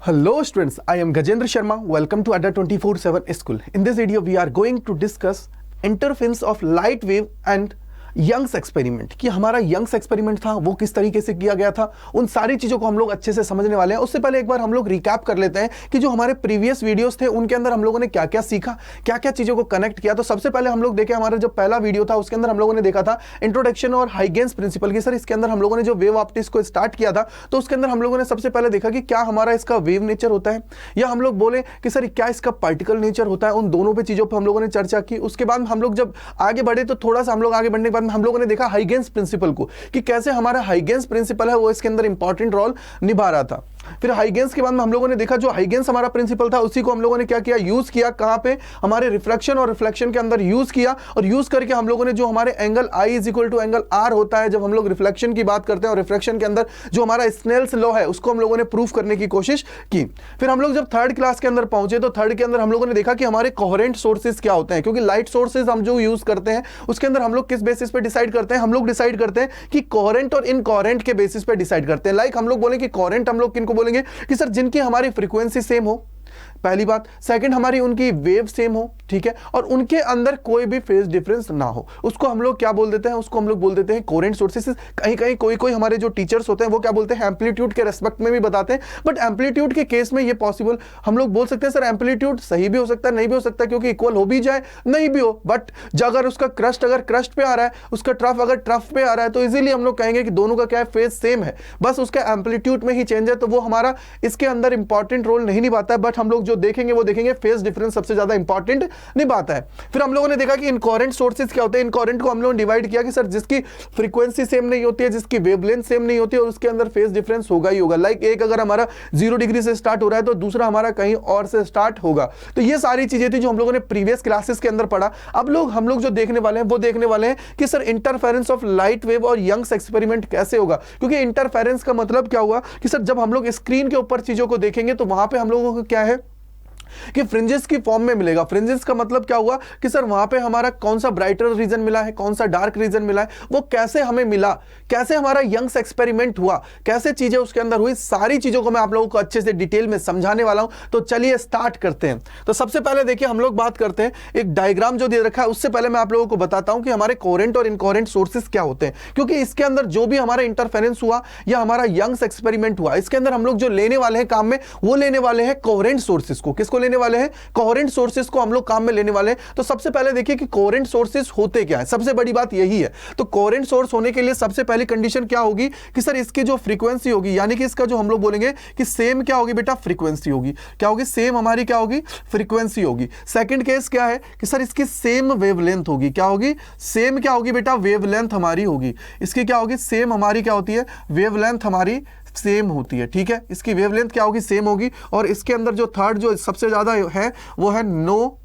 Hello students, I am Gajendra Sharma. Welcome to Adda 24/7 School. In this video, we are going to discuss interference of light wave and Young's experiment कि हमारा Young's experiment था वो किस तरीके से किया गया था, उन सारी चीज़ों को हम लोग अच्छे से समझने वाले हैं। उससे पहले एक बार हम लोग रिकैप कर लेते हैं कि जो हमारे प्रीवियस वीडियोस थे उनके अंदर हम लोगों ने क्या क्या सीखा, क्या क्या चीज़ों को कनेक्ट किया। तो सबसे पहले हम लोग देखें, हमारा जो पहला वीडियो था उसके अंदर हम लोगों ने देखा था इंट्रोडक्शन और हाइगेन्स प्रिंसिपल की। सर इसके अंदर हम लोगों ने जो वेव ऑप्टिक्स को स्टार्ट किया था तो उसके अंदर हम लोगों ने सबसे पहले देखा कि क्या हमारा इसका वेव नेचर होता है या हम लोग बोले कि सर क्या इसका पार्टिकल नेचर होता है। उन दोनों पे चीज़ों पर हम लोगों ने चर्चा की। उसके बाद हम लोग जब आगे बढ़े तो थोड़ा सा हम लोग आगे बढ़ने के बाद हम लोगों ने देखा हाइगेन्स प्रिंसिपल को कि कैसे हमारा हाइगेन्स प्रिंसिपल है वो इसके अंदर इंपॉर्टेंट रोल निभा रहा था। फिर हाइगेन्स के बाद में हम लोगों ने देखा जो हाइगेन्स हमारा प्रिंसिपल था उसी को हम लोगों ने क्या किया, यूज किया कहां पे, हमारे रिफ्लेक्शन और रिफ्लेक्शन के अंदर यूज किया। और यूज करके हम लोगों ने जो हमारे angle I equal to angle R होता है जब हम लोग रिफ्लेक्शन की बात करते हैं और रिफ्लेक्शन के अंदर जो हमारा स्नेल्स लॉ है उसको हम लोगों ने प्रूफ करने की कोशिश की। फिर हम लोग जब थर्ड क्लास के अंदर पहुंचे तो थर्ड के अंदर हम लोगों ने देखा कि हमारे कोहेरेंट सोर्सेज क्या होते हैं, क्योंकि लाइट सोर्सेज हम जो यूज करते हैं उसके अंदर हम लोग किस बेसिस पे डिसाइड करते हैं, हम लोग डिसाइड करते हैं कि कोहेरेंट और इनकोहेरेंट के बेसिस पे डिसाइड करते हैं। लाइक हम लोग बोलेंगे कि कोहेरेंट हम लोग किनको बोलेंगे कि सर जिनकी हमारी फ्रीक्वेंसी सेम हो, पहली बात। सेकंड, हमारी उनकी वेव सेम हो, ठीक है, और उनके अंदर कोई भी फेज डिफरेंस ना हो, उसको हम लोग क्या बोल देते हैं, उसको हम लोग बोल देते हैं कोहेरेंट सोर्सेस। कहीं कहीं कोई कोई हमारे जो टीचर्स होते हैं वो क्या बोलते हैं, एम्पलीट्यूड के रेस्पेक्ट में भी बताते हैं। बट एम्पलीट्यूड के केस में ये पॉसिबल हम लोग बोल सकते हैं सर एम्पलीट्यूड सही भी हो सकता है, नहीं भी हो सकता, क्योंकि इक्वल हो भी जाए नहीं भी हो। बट अगर उसका क्रस्ट अगर क्रस्ट पे आ रहा है, उसका ट्रफ अगर ट्रफ पे आ रहा है तो इजीली हम लोग कहेंगे कि दोनों का क्या है, फेज सेम है, बस उसका एम्पलीट्यूड में ही चेंज है। तो वो हमारा इसके अंदर इंपॉर्टेंट रोल नहीं निभाता है। बट हम लोग जो देखेंगे वो देखेंगे फेज डिफरेंस सबसे ज्यादा इंपॉर्टेंट निभाता है। फिर हम लोगों ने देखा कि इनकोहेरेंट सोर्सेज क्या होते हैं। इनकोहेरेंट को हम लोगों ने डिवाइड किया कि सर जिसकी फ्रीक्वेंसी सेम नहीं होती है, जिसकी वेवलेंथ सेम नहीं होती है और उसके अंदर फेज डिफरेंस होगा ही होगा। लाइक एक अगर हमारा 0 डिग्री से स्टार्ट हो रहा है तो दूसरा हमारा कहीं और से स्टार्ट होगा। तो ये सारी चीजें थी जो हम लोगों ने प्रीवियस क्लासेस के अंदर पढ़ा। अब हम लोग जो देखने वाले हैं वो देखने वाले हैं कि sir interference of light wave और यंग्स एक्सपेरिमेंट कैसे होगा। क्योंकि इंटरफेरेंस का मतलब क्या हुआ कि सर जब हम लोग स्क्रीन के ऊपर चीजों को देखेंगे तो वहां पे हम लोगों को क्या है कि फ्रिंजेस की फॉर्म में मिलेगा। फ्रिंजेस का मतलब क्या हुआ कि सर वहां पे हमारा कौन सा ब्राइटर रीजन मिला है, कौन सा डार्क रीजन मिला है, वो कैसे हमें मिला, कैसे हमारा यंग्स एक्सपेरिमेंट हुआ, कैसे चीजें उसके अंदर हुई, सारी चीजों को मैं आप लोगों को अच्छे से डिटेल में समझाने वाला हूं। तो चलिए स्टार्ट करते हैं। तो सबसे पहले देखिए हम लोग बात करते हैं, एक डायग्राम जो दे रखा है उससे पहले मैं आप लोगों को बताता हूं कि हमारे कोहेरेंट और इनकोहेरेंट सोर्सेज क्या होते हैं। क्योंकि इसके अंदर जो भी हमारा इंटरफेरेंस हुआ या हमारा यंग्स एक्सपेरिमेंट हुआ, इसके अंदर हम लोग जो लेने वाले हैं काम में वो लेने वाले हैं कोहेरेंट सोर्सेज को। किसको लेने वाले हैं, कोहेरेंट सोर्सेज को हम लोग काम में लेने वाले हैं। तो सबसे पहले देखिए कि कोहेरेंट सोर्सेज होते क्या है, सबसे बड़ी बात यही है। तो कोहेरेंट सोर्स होने के लिए सबसे पहली कंडीशन क्या होगी कि सर इसकी जो फ्रीक्वेंसी होगी, यानी कि इसका जो हम लोग बोलेंगे कि सेम क्या होगी बेटा, फ्रीक्वेंसी होगी। क्या होगी, सेम हमारी क्या होगी, फ्रीक्वेंसी होगी। सेकंड केस क्या है कि सर इसकी सेम वेवलेंथ होगी। क्या होगी, सेम क्या होगी बेटा, वेवलेंथ हमारी होगी। इसकी क्या होगी, सेम हमारी क्या होती है, वेवलेंथ हमारी सेम होती है, ठीक है। इसकी वेवलेंथ क्या होगी, सेम होगी। और इसके अंदर जो थर्ड जो सबसे ज्यादा है वो है नो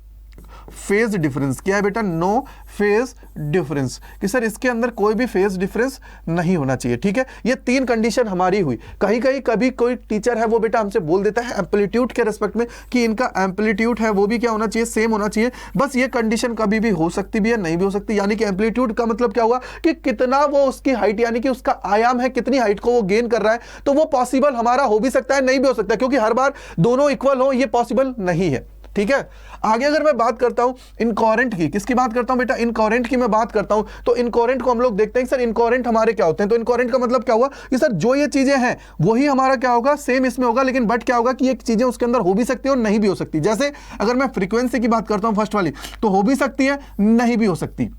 फेज डिफरेंस। क्या है बेटा, नो फेज डिफरेंस, कि सर इसके अंदर कोई भी फेज डिफरेंस नहीं होना चाहिए, ठीक है। ये तीन कंडीशन हमारी हुई। कहीं कहीं कभी कोई टीचर है वो बेटा हमसे बोल देता है एम्पलीट्यूड के रेस्पेक्ट में कि इनका एम्पलीट्यूड है वो भी क्या होना चाहिए, सेम होना चाहिए। बस ये कंडीशन कभी भी हो सकती भी है, नहीं भी हो सकती। यानी कि एम्पलीट्यूड का मतलब क्या हुआ कि कितना वो उसकी हाइट, यानी कि उसका आयाम है, कितनी हाइट को वो गेन कर रहा है। तो वो पॉसिबल हमारा हो भी सकता है, नहीं भी हो सकता, क्योंकि हर बार दोनों इक्वल हो ये पॉसिबल नहीं है, ठीक है। आगे अगर मैं बात करता हूं इनकोहेरेंट की, किसकी बात करता हूं बेटा, इनकोहेरेंट की मैं बात करता हूं। तो इनकोहेरेंट को हम लोग देखते हैं सर इनकोहेरेंट हमारे क्या होते हैं। तो इनकोहेरेंट का मतलब क्या हुआ कि सर जो ये चीजें हैं वही हमारा क्या होगा, सेम इसमें होगा, लेकिन बट क्या होगा कि ये चीजें उसके अंदर हो भी सकती है और नहीं भी हो सकती। जैसे अगर मैं फ्रीक्वेंसी की बात करता हूं फर्स्ट वाली, तो हो भी सकती है, नहीं भी हो सकती।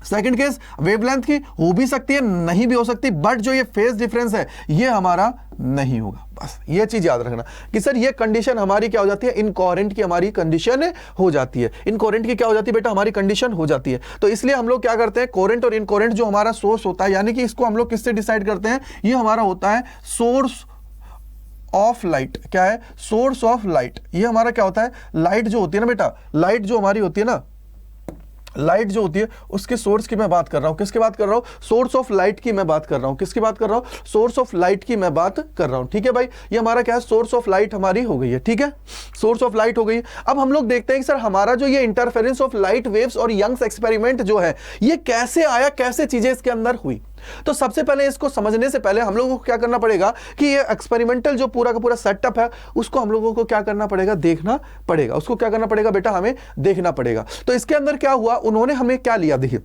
सेकंड केस वेवलेंथ की, हो भी सकती है, नहीं भी हो सकती। बट जो ये फेज डिफरेंस है ये हमारा नहीं होगा। बस ये चीज याद रखना कि सर ये कंडीशन हमारी क्या हो जाती है, इनकोहेरेंट की हमारी कंडीशन हो जाती है। इनकोहेरेंट की क्या हो जाती है बेटा, हमारी कंडीशन हो जाती है। तो इसलिए हम लोग क्या करते हैं, कोहेरेंट और इनकोहेरेंट जो हमारा सोर्स होता है, यानी कि इसको हम लोग किससे डिसाइड करते हैं, ये हमारा होता है सोर्स ऑफ लाइट। क्या है, सोर्स ऑफ लाइट। ये हमारा क्या होता है, लाइट जो होती है ना बेटा, लाइट जो हमारी होती है ना, लाइट जो होती है उसके सोर्स की मैं बात कर रहा हूं। किसकी बात कर रहा हूं, सोर्स ऑफ लाइट की मैं बात कर रहा हूं। किसकी बात कर रहा हूं, सोर्स ऑफ लाइट की मैं बात कर रहा हूं, ठीक है भाई। ये हमारा क्या है, सोर्स ऑफ लाइट हमारी हो गई है, ठीक है, सोर्स ऑफ लाइट हो गई। अब हम लोग देखते हैं कि सर हमारा जो ये इंटरफेरेंस ऑफ लाइट वेव्स और यंग्स एक्सपेरिमेंट जो है ये कैसे आया, कैसे चीजें इसके अंदर हुई। तो सबसे पहले इसको समझने से पहले हम लोगों को क्या करना पड़ेगा कि ये एक्सपेरिमेंटल जो पूरा का पूरा सेटअप है उसको हम लोगों को क्या करना पड़ेगा, देखना पड़ेगा। उसको क्या करना पड़ेगा बेटा, हमें देखना पड़ेगा। तो इसके अंदर क्या हुआ, उन्होंने हमें क्या लिया, देखिए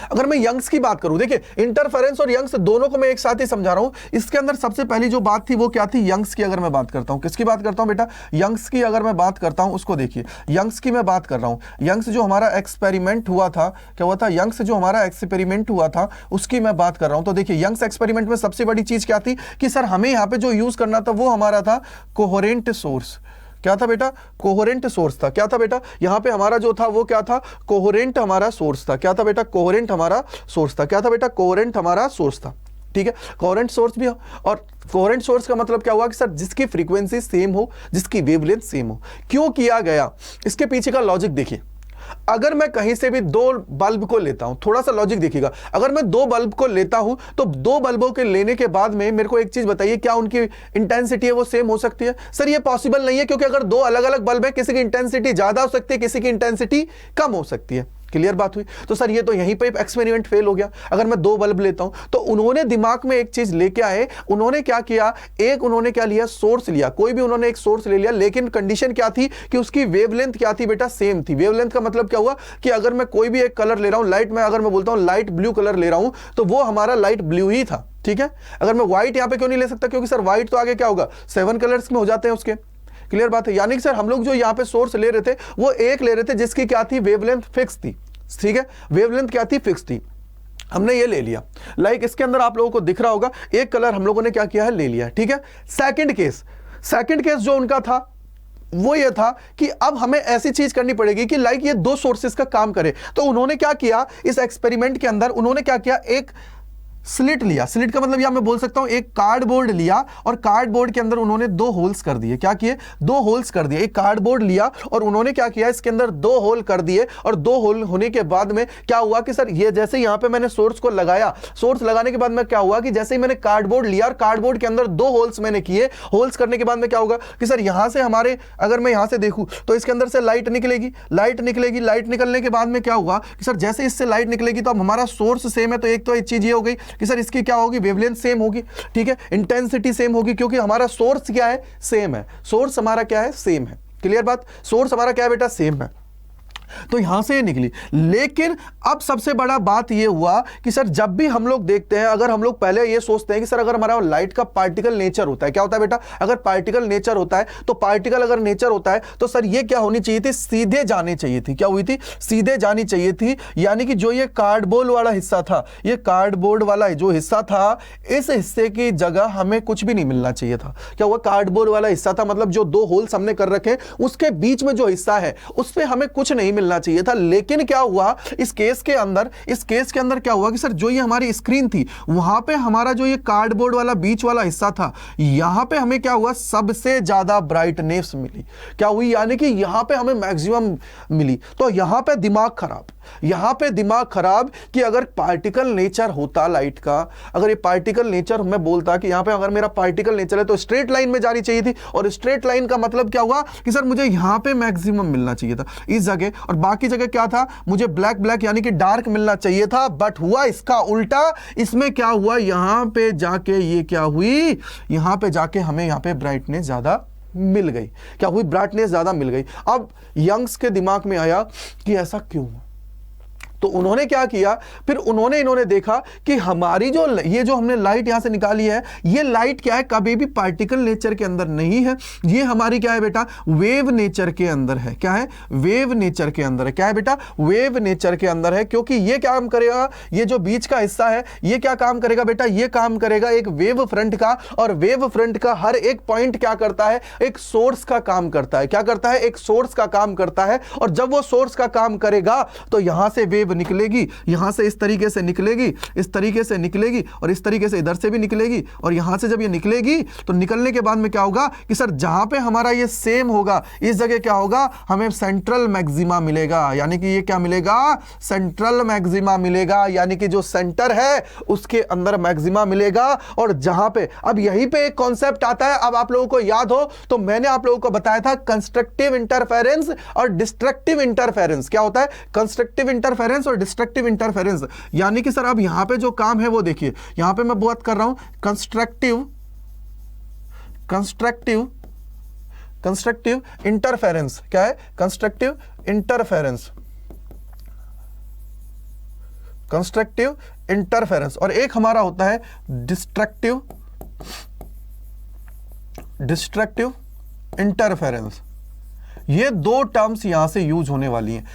अगर मैं यंग्स की बात करूं, देखिए इंटरफेरेंस और यंग्स दोनों को मैं एक साथ ही समझा रहा हूं। इसके अंदर सबसे पहली जो बात थी वो क्या थी, यंग्स की अगर मैं बात करता हूं, किसकी बात करता हूं बेटा, यंग्स की अगर मैं बात करता हूं, उसको देखिए यंग्स की मैं बात कर रहा हूं। यंग्स जो हमारा एक्सपेरिमेंट हुआ था, क्या हुआ था, यंग्स जो हमारा एक्सपेरिमेंट हुआ था उसकी मैं बात कर रहा हूं। तो देखिए यंग्स एक्सपेरिमेंट में सबसे बड़ी चीज क्या थी कि सर हमें यहां पे जो यूज करना था वो हमारा था कोहेरेंट सोर्स। क्या था बेटा, कोहेरेंट सोर्स था। क्या था बेटा, यहां पे हमारा जो था वो क्या था, कोहेरेंट हमारा सोर्स था। क्या था बेटा, कोहेरेंट हमारा सोर्स था। क्या था बेटा, कोहेरेंट हमारा सोर्स था। ठीक है, कोहेरेंट सोर्स भी हो, और कोहेरेंट सोर्स का मतलब क्या हुआ कि सर जिसकी फ्रीक्वेंसी सेम हो, जिसकी वेवलेंथ सेम हो। क्यों किया गया, इसके पीछे का लॉजिक देखिए। अगर मैं कहीं से भी दो बल्ब को लेता हूं, थोड़ा सा लॉजिक देखिएगा, अगर मैं दो बल्ब को लेता हूं तो दो बल्बों के लेने के बाद में मेरे को एक चीज बताइए, क्या उनकी इंटेंसिटी है वो सेम हो सकती है? सर ये पॉसिबल नहीं है, क्योंकि अगर दो अलग अलग बल्ब है, किसी की इंटेंसिटी ज्यादा हो सकती है, किसी की इंटेंसिटी कम हो सकती है। क्लियर बात हुई? तो सर ये तो यहीं पे एक्सपेरिमेंट फेल हो गया। अगर मैं दो बल्ब लेता हूं तो उन्होंने दिमाग में एक चीज लेके आए, उन्होंने क्या किया, एक उन्होंने क्या लिया, सोर्स लिया, कोई भी उन्होंने एक सोर्स ले लिया, लेकिन कंडीशन क्या थी कि उसकी वेवलेंथ क्या थी बेटा, सेम थी। वेवलेंथ का मतलब क्या हुआ कि अगर मैं कोई भी एक कलर ले रहा हूं, लाइट में अगर मैं बोलता हूं लाइट ब्लू कलर ले रहा हूं तो वो हमारा लाइट ब्लू ही था। ठीक है, अगर मैं व्हाइट यहां पे क्यों नहीं ले सकता, क्योंकि सर व्हाइट तो आगे क्या होगा, 7 कलर्स में हो जाते हैं उसके। क्लियर बात है? यानी कि सर हम लोग जो यहां पे सोर्स ले रहे थे वो एक ले रहे थे जिसकी क्या थी, वेवलेंथ फिक्स थी। ठीक है, वेवलेंथ क्या थी, फिक्स थी। हमने ये ले लिया, लाइक इसके अंदर आप लोगों को दिख रहा होगा एक कलर हम लोगों ने क्या किया है, ले लिया। ठीक है, सेकंड केस जो उनका था वो ये था कि अब हमें ऐसी चीज करनी पड़ेगी कि लाइक ये दो सोर्सेस का काम करे। तो उन्होंने क्या किया, इस एक्सपेरिमेंट के अंदर उन्होंने क्या किया, एक स्लिट लिया। स्लिट का मतलब या मैं बोल सकता हूं एक कार्डबोर्ड लिया, और कार्डबोर्ड के अंदर उन्होंने दो होल्स कर दिए। क्या किए, दो होल्स कर दिए। एक कार्डबोर्ड लिया और उन्होंने क्या किया, इसके अंदर दो होल कर दिए, और दो होल होने के बाद में क्या हुआ कि सर ये जैसे यहां पे मैंने सोर्स को लगाया, सोर्स लगाने के बाद में क्या हुआ कि जैसे ही मैंने कार्डबोर्ड लिया और कार्डबोर्ड के अंदर दो होल्स मैंने किए, होल्स करने के बाद में क्या होगा कि सर यहां से हमारे, अगर मैं यहां से देखूं तो इसके अंदर से लाइट निकलेगी, लाइट निकलेगी। लाइट निकलने के बाद में क्या हुआ कि सर जैसे इससे लाइट निकलेगी तो अब हमारा सोर्स सेम है, तो एक चीज ये हो गई कि सर इसकी क्या होगी, वेवलेंथ सेम होगी। ठीक है, इंटेंसिटी सेम होगी, क्योंकि हमारा सोर्स क्या है, सेम है। सोर्स हमारा क्या है, सेम है। क्लियर बात, सोर्स हमारा क्या है बेटा, सेम है। तो यहां से ये निकली। लेकिन अब सबसे बड़ा बात ये हुआ कि सर जब भी हम लोग देखते हैं, अगर हम लोग पहले ये सोचते हैं कि सर अगर हमारा लाइट का पार्टिकल नेचर होता है, क्या होता है बेटा, अगर पार्टिकल नेचर होता है तो पार्टिकल अगर नेचर होता है तो सर ये क्या होनी चाहिए थी, सीधे जानी चाहिए थी। क्या हुई थी, सीधे जानी चाहिए थी। यानी कि जो ये कार्डबोर्ड वाला हिस्सा था, ये कार्डबोर्ड वाला जो हिस्सा था, इस हिस्से की जगह हमें कुछ भी नहीं मिलना चाहिए था। क्या हुआ, कार्डबोर्ड वाला हिस्सा था, मतलब जो दो होल्स हमने कर रखे उसके बीच में जो हिस्सा है उस पे हमें कुछ नहीं मिलना चाहिए था। लेकिन क्या हुआ इस केस के अंदर क्या हुआ कि सर जो ये हमारी स्क्रीन थी वहां पे हमारा जो ये कार्डबोर्ड वाला बीच वाला हिस्सा था, यहां पे हमें क्या हुआ, सबसे ज्यादा ब्राइटनेस मिली। क्या हुई, यानी कि यहां पे हमें मैक्सिमम मिली। तो यहां पे दिमाग खराब कि अगर पार्टिकल नेचर होता लाइट का, अगर ये पार्टिकल नेचर मैं बोलता कि यहां पे अगर मेरा पार्टिकल नेचर है तो स्ट्रेट लाइन में जानी चाहिए थी, और स्ट्रेट लाइन का मतलब क्या हुआ कि सर मुझे यहां पे मैक्सिमम मिलना चाहिए था इस जगह, और बाकी जगह क्या था, मुझे ब्लैक यानी कि डार्क मिलना चाहिए था। बट हुआ इसका उल्टा। इसमें क्या हुआ, यहां पे जाके ये क्या हुई, यहां पे जाके हमें यहां पे ब्राइटनेस ज्यादा मिल गई। क्या हुई, ब्राइटनेस ज्यादा मिल गई। अब यंग्स के दिमाग में आया कि ऐसा क्यों, तो उन्होंने क्या किया, फिर इन्होंने देखा कि हमारी जो ये जो हमने लाइट यहां से निकाली है, ये लाइट क्या है, कभी भी पार्टिकल नेचर के अंदर नहीं है। ये हमारी क्या है बेटा, वेव नेचर के अंदर है। क्या है, वेव नेचर के अंदर है। क्या है बेटा, वेव नेचर के अंदर है। क्योंकि ये क्या काम करेगा, ये जो बीच का हिस्सा है ये क्या काम करेगा बेटा, ये काम करेगा एक वेव फ्रंट का, और वेव फ्रंट का हर एक पॉइंट क्या करता है, एक सोर्स का काम करता है। क्या करता है, एक सोर्स का काम करता है। और जब वो सोर्स का काम करेगा तो यहां से वेव निकलेगी, यहां से इस तरीके से निकलेगी, इस तरीके से निकलेगी, और इस तरीके से इधर से भी निकलेगी। और यहां से जब ये निकलेगी तो निकलने के बाद में क्या होगा कि सर जहां पे हमारा ये सेम होगा, इस जगह क्या होगा, हमें सेंट्रल मैक्सिमा मिलेगा। यानी कि ये क्या मिलेगा, सेंट्रल मैक्सिमा मिलेगा। यानी कि जो सेंटर है उसके अंदर मैक्सिमा मिलेगा। और जहां पे अब यहीं पे एक कॉन्सेप्ट आता है, अब आप लोगों को याद हो तो मैंने आप लोगों को बताया था कंस्ट्रक्टिव इंटरफेरेंस और डिस्ट्रक्टिव इंटरफेरेंस। क्या होता है, कंस्ट्रक्टिव इंटरफेरेंस इंटरफेरेंस और डिस्ट्रक्टिव इंटरफेरेंस, यानी कि सर अब यहां पे जो काम है वो देखिए, यहां पे मैं बात कर रहा हूं कंस्ट्रक्टिव इंटरफेरेंस। क्या है? Constructive interference. और एक हमारा होता है डिस्ट्रक्टिव इंटरफेरेंस। ये दो टर्म्स यहां से यूज होने वाली हैं,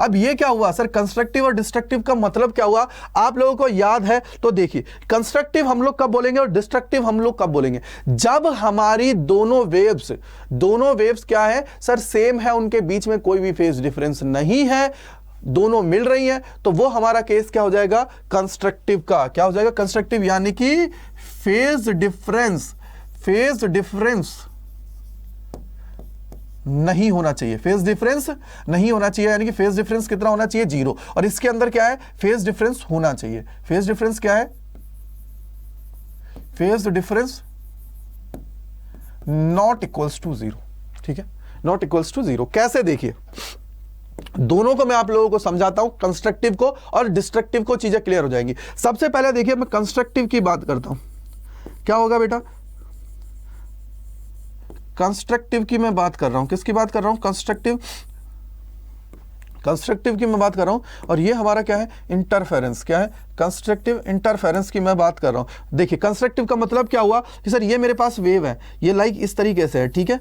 अब ये क्या हुआ सर, कंस्ट्रक्टिव और डिस्ट्रक्टिव का मतलब क्या हुआ आप लोगों को याद है? तो देखिए, कंस्ट्रक्टिव हम लोग कब बोलेंगे और डिस्ट्रक्टिव हम लोग कब बोलेंगे? जब हमारी दोनों वेव्स क्या है सर, सेम है, उनके बीच में कोई भी फेज डिफरेंस नहीं है, दोनों मिल रही हैं, तो वो हमारा केस क्या हो जाएगा? कंस्ट्रक्टिव का। क्या हो जाएगा? कंस्ट्रक्टिव, यानी कि फेज डिफरेंस नहीं होना चाहिए, यानी कि फेज डिफरेंस कितना होना चाहिए? 0। और इसके अंदर क्या है? फेज डिफरेंस होना चाहिए। फेज डिफरेंस क्या है? Phase difference not equals to 0। ठीक है, नॉट इक्वल्स टू 0। कैसे? देखिए, दोनों को मैं आप लोगों को समझाता हूं, कंस्ट्रक्टिव को और डिस्ट्रक्टिव को, चीजें क्लियर हो जाएंगी। सबसे पहले देखिए, मैं कंस्ट्रक्टिव की बात करता हूं। क्या होगा बेटा? कंस्ट्रक्टिव की मैं बात कर रहा हूं। किसकी बात कर रहा हूं? कंस्ट्रक्टिव की मैं बात कर रहा हूं। और ये हमारा क्या है? इंटरफेरेंस। क्या है? कंस्ट्रक्टिव इंटरफेरेंस की मैं बात कर रहा हूं। देखिए, कंस्ट्रक्टिव का मतलब क्या हुआ कि सर ये मेरे पास वेव है, ये लाइक इस तरीके से है, ठीक है,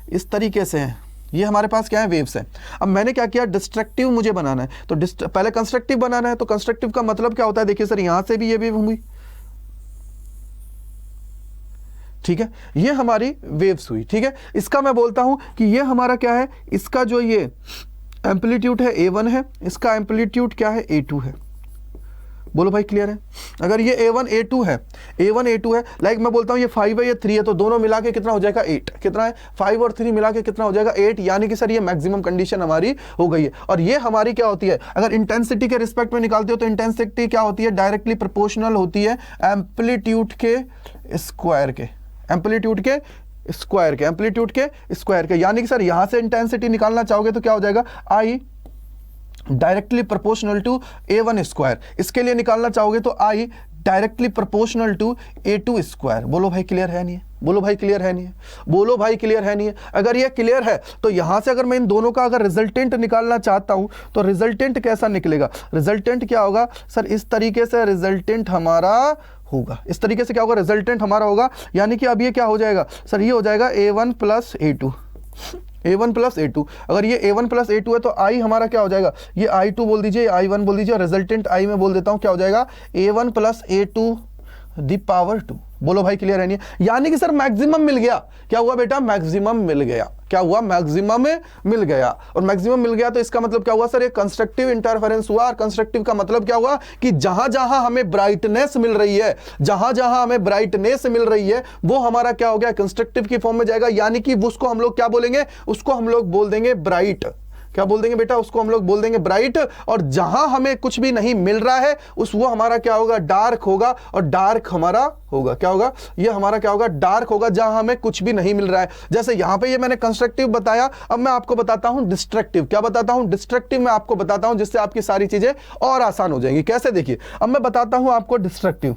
इस तरीके से है, ये हमारे पास क्या है? वेव्स है। अब मैंने क्या किया? डिस्ट्रक्टिव मुझे बनाना है, तो पहले कंस्ट्रक्टिव बनाना है। तो कंस्ट्रक्टिव का मतलब क्या होता है? देखिए सर, यहां से भी ये वेव हुई, ठीक है, ये हमारी वेव्स हुई, ठीक है। इसका मैं बोलता हूं कि ये हमारा क्या है? इसका जो ये एम्पलीट्यूड है A1 है, इसका एम्पलीट्यूड क्या है? A2 है। बोलो भाई, क्लियर है? अगर ये A1 A2 है, लाइक मैं बोलता हूं ये 5 है, ये 3 है, तो दोनों मिला के कितना हो जाएगा? 8। कितना है? 5 और 3 मिला के कितना हो जाएगा? 8। यानी कि सर ये मैक्सिमम कंडीशन हमारी हो गई है। और ये हमारी क्या होती है? अगर इंटेंसिटी के रिस्पेक्ट में निकालते हो तो इंटेंसिटी क्या होती है? डायरेक्टली प्रोपोर्शनल होती है एम्पलीट्यूड के स्क्वायर के, एम्पलीट्यूड के स्क्वायर के। यानी कि सर यहां से इंटेंसिटी निकालना चाहोगे तो क्या हो जाएगा? I directly proportional to A1 square. इसके लिए निकालना चाहोगे तो I directly proportional to A2 square. बोलो भाई, क्लियर है नहीं है? बोलो भाई, क्लियर है नहीं है? बोलो भाई, क्लियर है नहीं है? अगर ये क्लियर है तो यहां से अगर मैं इन दोनों का अगर रिजल्टेंट निकालना चाहता हूं तो रिजल्टेंट कैसा निकलेगा? रिजल्टेंट क्या होगा सर? इस तरीके से रिजल्टेंट हमारा होगा, इस तरीके से क्या होगा? रिजल्टेंट हमारा होगा। यानी कि अब ये क्या हो जाएगा सर? ये हो जाएगा A1 प्लस A2, अगर ये A1 प्लस A2 है तो I हमारा क्या हो जाएगा? ये I2 बोल दीजिए, I1 बोल दीजिए, और रिजल्टेंट I में बोल देता हूं, क्या हो जाएगा? A1 plus A2 the power 2। बोलो भाई, क्लियर है नहीं है? यानी कि सर मैक्सिमम मिल गया। क्या हुआ बेटा? मैक्सिमम मिल गया। क्या हुआ? मैक्सिमम मिल गया। और मैक्सिमम मिल गया तो इसका मतलब क्या हुआ सर? ये कंस्ट्रक्टिव इंटरफेरेंस हुआ। और कंस्ट्रक्टिव का मतलब क्या हुआ कि जहां जहां हमें ब्राइटनेस मिल रही है, वो हमारा क्या हो गया? कंस्ट्रक्टिव की फॉर्म में जाएगा। यानी कि उसको हम लोग क्या बोलेंगे? उसको हम लोग बोल देंगे ब्राइट। क्या बोल देंगे बेटा? उसको हम लोग बोल देंगे ब्राइट। और जहां हमें कुछ भी नहीं मिल रहा है वो हमारा क्या होगा? डार्क होगा। और डार्क हमारा होगा, क्या होगा? ये हमारा क्या होगा? डार्क होगा, जहां हमें कुछ भी नहीं मिल रहा है। जैसे यहां पे ये मैंने कंस्ट्रक्टिव बताया, अब मैं आपको बताता हूं डिस्ट्रक्टिव। क्या बताता हूं? डिस्ट्रक्टिव मैं आपको बताता हूं, जिससे आपकी सारी चीजें और आसान हो जाएंगी। कैसे? देखिए, अब मैं बताता हूं आपको डिस्ट्रक्टिव।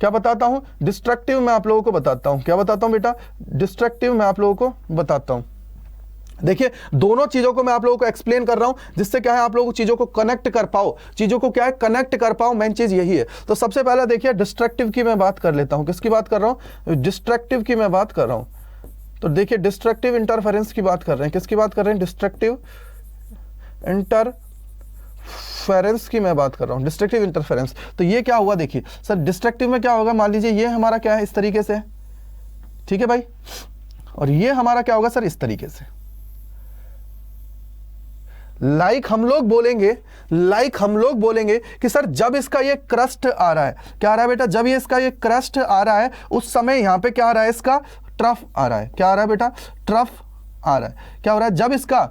क्या बताता हूं? डिस्ट्रक्टिव मैं आप लोगों को बताता हूं। क्या बताता हूं बेटा? डिस्ट्रक्टिव मैं आप लोगों को बताता हूं। देखिए, दोनों चीजों को मैं आप लोगों को एक्सप्लेन कर रहा हूं, जिससे क्या है आप लोगों को चीजों को कनेक्ट कर पाओ, कनेक्ट कर पाओ। मेन चीज यही है। तो सबसे पहले देखिए, डिस्ट्रक्टिव की मैं बात कर लेता हूं। किसकी बात कर रहा हूं? डिस्ट्रक्टिव की मैं बात कर रहा हूं। तो देखिए, डिस्ट्रक्टिव इंटरफेरेंस की बात कर रहे हैं। किसकी बात कर रहे हैं? डिस्ट्रक्टिव इंटरफेरेंस की मैं बात कर रहा हूं। Destructive interference. तो ये क्या हुआ? देखिए सर, डिस्ट्रक्टिव में क्या होगा? मान लीजिए ये हमारा क्या है? इस तरीके से, ठीक है भाई। और ये हमारा क्या होगा सर? इस तरीके से। लाइक हम लोग बोलेंगे कि सर जब इसका ये क्रस्ट आ रहा है, क्या आ रहा है बेटा? जब ये इसका ये क्रस्ट आ रहा है, उस समय यहां पे क्या आ रहा है? इसका ट्रफ आ रहा है। क्या आ रहा है बेटा? ट्रफ आ रहा है। क्या हो रहा है? जब इसका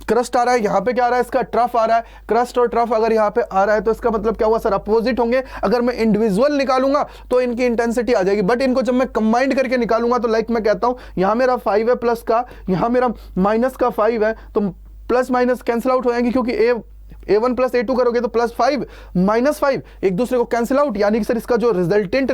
क्रस्ट आ रहा है, यहां पे क्या आ रहा है? इसका ट्रफ आ रहा है। क्रस्ट और ट्रफ अगर यहां पे आ रहा है तो इसका मतलब क्या हुआ सर? अपोजिट होंगे। अगर मैं इंडिविजुअल निकालूंगा तो इनकी इंटेंसिटी आ जाएगी, बट इनको जब मैं कंबाइंड करके निकालूंगा तो लाइक मैं कहता हूं, यहां मेरा 5 है प्लस का, यहां मेरा माइनस का 5 है, तो प्लस माइनस कैंसिल आउट हो जाएंगे, क्योंकि A1 प्लस A2 करोगे तो +5 -5 एक दूसरे को कैंसिल आउट, यानी कि सर इसका जो रिजल्टेंट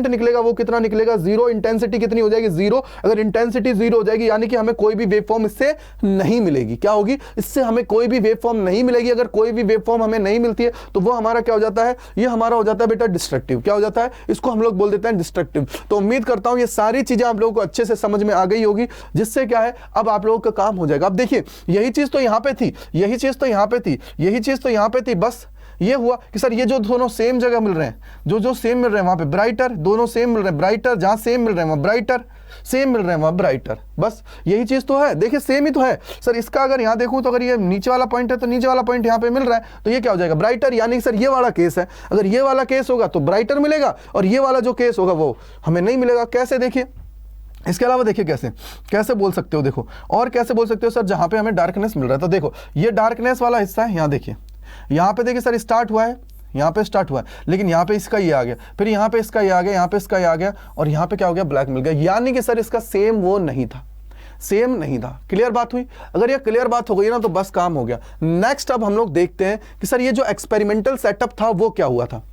निकलेगा वो कितना निकलेगा, जीरो। इंटेंसिटी कितनी हो जाएगी, जीरो। अगर इंटेंसिटी जीरो हो जाएगी यानी कि हमें कोई भी वेव फॉर्म इससे नहीं मिलेगी। क्या होगी, इससे हमें कोई भी वेव फॉर्म नहीं मिलेगी। अगर कोई भी वेव फॉर्म हमें नहीं मिलती है तो वो हमारा क्या हो जाता है, ये हमारा हो जाता है बेटा डिस्ट्रक्टिव। क्या हो जाता है, इसको हम लोग बोल देते हैं डिस्ट्रक्टिव। तो उम्मीद करता हूं ये सारी चीजें आप लोगों को अच्छे से समझ में आ गई होगी, जिससे क्या है अब आप लोगों का काम हो जाएगा। अब देखिए यही चीज तो यहां पे थी, यही चीज तो यहां पे थी, यही चीज तो यहां पे थी। बस ये हुआ कि सर ये जो दोनों सेम जगह मिल रहे हैं, जो सेम मिल रहे हैं वहां पे ब्राइटर, दोनों सेम मिल रहे हैं ब्राइटर, जहां सेम मिल रहे हैं वहां ब्राइटर, सेम मिल रहे हैं वहां ब्राइटर। बस यही चीज तो है, देखिए सेम ही तो है सर। इसका अगर यहां देखूं तो अगर ये नीचे वाला पॉइंट है तो नीचे वाला पॉइंट यहां पे मिल रहा है, तो ये क्या हो जाएगा ब्राइटर, यानी कि सर ये वाला केस है। अगर ये वाला केस होगा तो ब्राइटर मिलेगा, और ये वाला जो केस होगा वो हमें नहीं मिलेगा। कैसे, देखिए इसके अलावा देखिए कैसे बोल सकते हो, देखो और कैसे बोल सकते हो सर, जहां पे हमें डार्कनेस मिल रहा है। तो देखो ये डार्कनेस वाला हिस्सा है, यहां देखिए, यहां पे देखिए सर स्टार्ट हुआ है, यहां पे स्टार्ट हुआ है, लेकिन यहां पे इसका ये आ गया, फिर यहां पे इसका ये आ गया, यहां पे इसका ये आ गया, और यहां पे क्या हो गया, ब्लैक मिल गया। यानी कि सर इसका सेम वो नहीं था, सेम नहीं था। क्लियर बात हुई? अगर ये क्लियर बात हो गई ना तो बस काम हो गया। नेक्स्ट अब हम लोग देखते हैं कि सर ये जो एक्सपेरिमेंटल सेटअप था वो क्या हुआ था,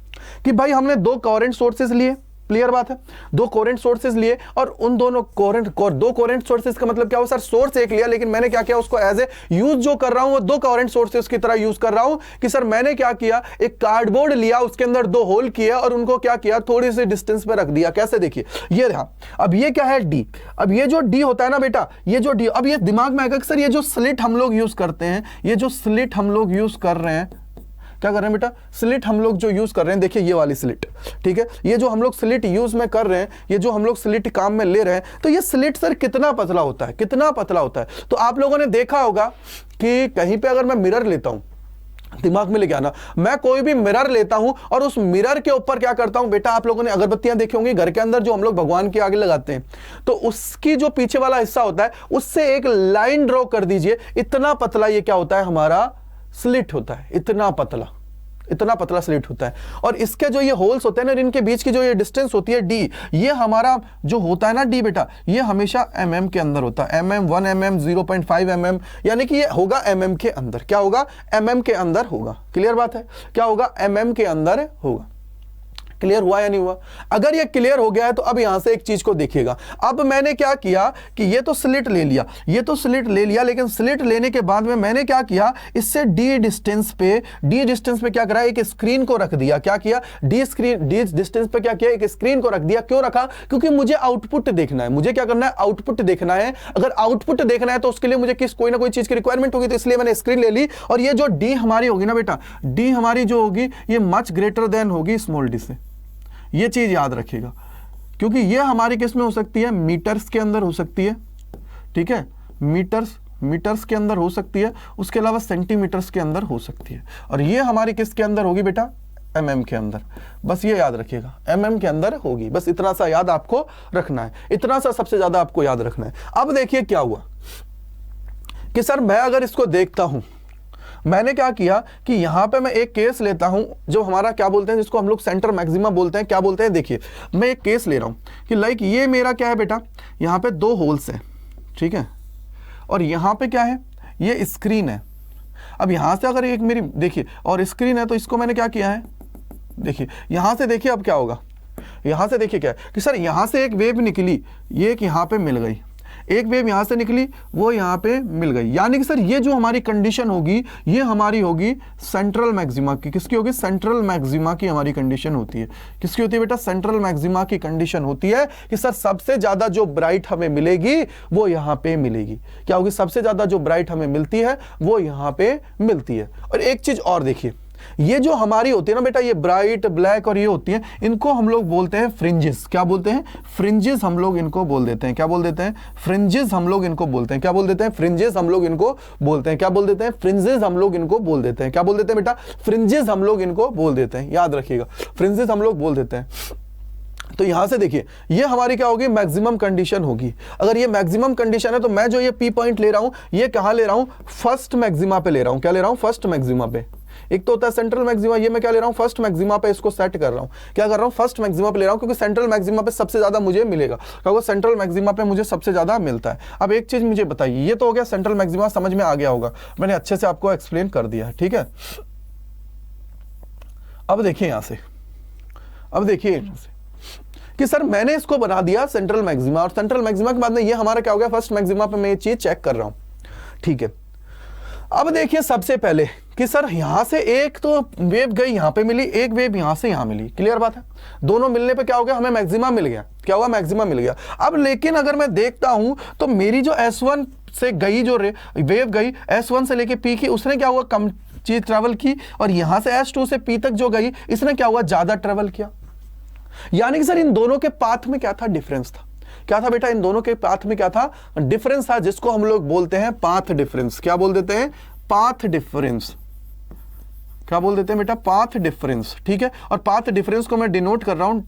कि भाई हमने दो कोहेरेंट सोर्सेज लिए। क्लियर बात है, दो कोहेरेंट सोर्सेज लिए, और उन दोनों दो कोहेरेंट सोर्सेज का मतलब क्या हो सर, सोर्स एक लिया, लेकिन मैंने क्या किया, उसको एज ए यूज जो कर रहा हूं वो दो कोहेरेंट सोर्सेज की तरह यूज कर रहा हूं। कि सर मैंने क्या किया, एक कार्डबोर्ड लिया, उसके अंदर दो होल किए और उनको क्या किया, थोड़ी सी डिस्टेंस पे रख दिया। कैसे, देखिए ये रहा। अब ये क्या है, डी। अब ये जो डी होता है ना बेटा, ये जो डी, अब ये दिमाग में आएगा कि सर ये जो स्लिट हम लोग यूज करते हैं, ये जो स्लिट हम लोग यूज कर रहे हैं, क्या कर रहे हैं बेटा, स्लिट हम लोग जो यूज कर रहे हैं, देखिए ये वाली स्लिट, ठीक है, ये जो हम लोग स्लिट यूज में कर रहे हैं, ये जो हम लोग स्लिट काम में ले रहे हैं, तो ये स्लिट सर कितना पतला होता है, कितना पतला होता है। तो आप लोगों ने देखा होगा कि कहीं पे अगर मैं मिरर लेता हूं, दिमाग में लेके आना, मैं कोई भी मिरर लेता हूं और उस मिरर के ऊपर क्या करता हूं बेटा, आप लोगों ने अगरबत्तियां देखी होंगी घर के अंदर जो हम लोग भगवान के आगे लगाते हैं, तो उसकी जो पीछे वाला हिस्सा होता है उससे एक लाइन ड्रॉ कर दीजिए। इतना पतला ये क्या होता है, हमारा स्लिट होता है, इतना पतला स्लिट होता है। और इसके जो ये होल्स होते हैं ना, इनके बीच की जो ये डिस्टेंस होती है डी, ये हमारा जो होता है ना डी बेटा, ये हमेशा mm के अंदर होता है। mm 1 mm 0.5 mm, यानी कि ये होगा mm के अंदर। क्या होगा, mm के अंदर होगा। क्लियर बात है, क्या होगा, mm के अंदर होगा। क्लियर हुआ या नहीं हुआ? अगर ये क्लियर हो गया है तो अब यहां से एक चीज को देखिएगा। अब मैंने क्या किया कि ये तो स्लिट ले लिया, लेकिन स्लिट लेने के बाद में मैंने क्या किया, इससे डी डिस्टेंस पे क्या करा, एक स्क्रीन को रख दिया। क्या किया, डी डिस्टेंस पे क्या किया, एक स्क्रीन को रख दिया। क्यों रखा, क्योंकि मुझे आउटपुट देखना है। मुझे क्या करना है, आउटपुट देखना है। अगर आउटपुट देखना है तो उसके लिए मुझे कोई ना कोई चीज की रिक्वायरमेंट होगी, तो इसलिए मैंने स्क्रीन ले ली। और ये जो डी हमारी होगी ना बेटा, डी हमारी जो होगी ये मच ग्रेटर देन होगी स्मॉल डी से। ये चीज याद रखिएगा, क्योंकि ये हमारी किस में हो सकती है, मीटर्स के अंदर हो सकती है, ठीक है, मीटर्स के अंदर हो सकती है, उसके अलावा सेंटीमीटर्स के अंदर हो सकती है। और ये हमारी किसके अंदर होगी बेटा, mm के अंदर। बस ये याद रखिएगा, mm के अंदर होगी। बस इतना सा याद आपको रखना है, इतना सा सबसे ज्यादा आपको याद रखना है। अब देखिए क्या हुआ कि सर मैं अगर इसको देखता हूं, मैंने क्या किया कि यहां पे मैं एक केस लेता हूं जो हमारा क्या बोलते हैं, जिसको हम लोग सेंटर मैक्सिमा बोलते हैं। क्या बोलते हैं, देखिए मैं एक केस ले रहा हूं कि लाइक ये मेरा क्या है बेटा, यहां पे दो होल्स हैं, ठीक है, और यहां पे क्या है, ये स्क्रीन है। अब यहां से अगर एक मेरी देखिए और स्क्रीन है, तो इसको मैंने क्या किया है, देखिए यहां से देखिए अब क्या होगा, यहां से देखिए क्या है कि सर यहां से एक वेव निकली, ये एक यहां पे मिल गई, एक वेव यहां से निकली, वो यहां पे मिल गई। यानी कि सर ये जो हमारी कंडीशन होगी, ये हमारी होगी सेंट्रल मैक्सिमा की। किसकी होगी, सेंट्रल मैक्सिमा की हमारी कंडीशन होती है। किसकी होती है बेटा, सेंट्रल मैक्सिमा की कंडीशन होती है कि सर सबसे ज्यादा जो ब्राइट हमें मिलेगी वो यहां पे मिलेगी। क्या होगी, सबसे ज्यादा जो ब्राइट हमें मिलती है वो यहां पे मिलती है। और एक चीज और देखिए, ये जो हमारी होती है ना बेटा, ये ब्राइट, ब्लैक और ये होती है, इनको हम लोग बोलते हैं फ्रिंजेस। क्या बोलते हैं, फ्रिंजेस हम लोग इनको बोल देते हैं। क्या बोल देते हैं, फ्रिंजेस हम लोग इनको बोलते हैं। क्या बोल देते हैं, फ्रिंजेस हम लोग इनको बोलते हैं। क्या बोल देते हैं, फ्रिंजेस हम लोग इनको बोल देते हैं। क्या बोल देते हैं बेटा, फ्रिंजेस हम लोग इनको बोल देते हैं। याद रखिएगा, फ्रिंजेस हम लोग बोल देते हैं। तो यहां से देखिए, ये हमारी क्या होगी, मैक्सिमम कंडीशन होगी। अगर ये मैक्सिमम कंडीशन है तो मैं जो ये पी पॉइंट ले रहा हूं, ये कहां ले रहा हूं, फर्स्ट मैक्सिमा पे ले रहा हूं। क्या ले रहा हूं, फर्स्ट मैक्सिमा पे। एक तो होता है सेंट्रल मैक्सिमा, ये मैं क्या ले रहा हूँ फर्स्ट मैक्सिमा पे इसको सेट कर रहा हूँ, क्या कर रहा हूँ फर्स्ट मैक्सिमा पे ले रहा हूँ, क्योंकि सेंट्रल मैक्सिमा पे सबसे ज्यादा मुझे मिलेगा, क्योंकि सेंट्रल मैक्सिमा पे मुझे सबसे ज्यादा मिलता है। अब एक चीज मुझे बताइए, ये तो हो गया सेंट्रल मैक्सिमा, समझ में आ गया होगा, मैंने अच्छे से आपको एक्सप्लेन कर दिया है, ठीक है। अब देखिए यहां से, अब देखिए कि सर मैंने इसको बना दिया सेंट्रल मैक्सिमा, और सेंट्रल मैक्सिमा के बाद में ये हमारा क्या हो गया फर्स्ट मैक्सिमा पे मैं ये चीज चेक कर रहा हूं, ठीक है। अब देखिए सबसे पहले कि सर यहां से एक तो वेव गई यहां पे मिली, एक वेव यहां से यहां मिली, क्लियर बात है, दोनों मिलने पे क्या हो गया हमें मैक्सिमा मिल गया, क्या हुआ मैक्सिमा मिल गया। अब लेकिन अगर मैं देखता हूं तो मेरी जो S1 से गई जो वेव गई S1 से लेके P की, उसने क्या हुआ कम चीज ट्रेवल की, और यहां से S2 से P तक जो गई इसने क्या हुआ ज्यादा ट्रेवल किया। यानी कि सर इन दोनों के पाथ में क्या था डिफरेंस था, क्या था बेटा इन दोनों के पाथ में क्या था डिफरेंस था, जिसको हम लोग बोलते हैं पाथ डिफरेंस। क्या बोल देते हैं पाथ डिफरेंस, क्या बोल देते हैं बेटा पाथ डिफरेंस, ठीक है। और पाथ डिफरेंस को मैं डिनोट कर रहा हूं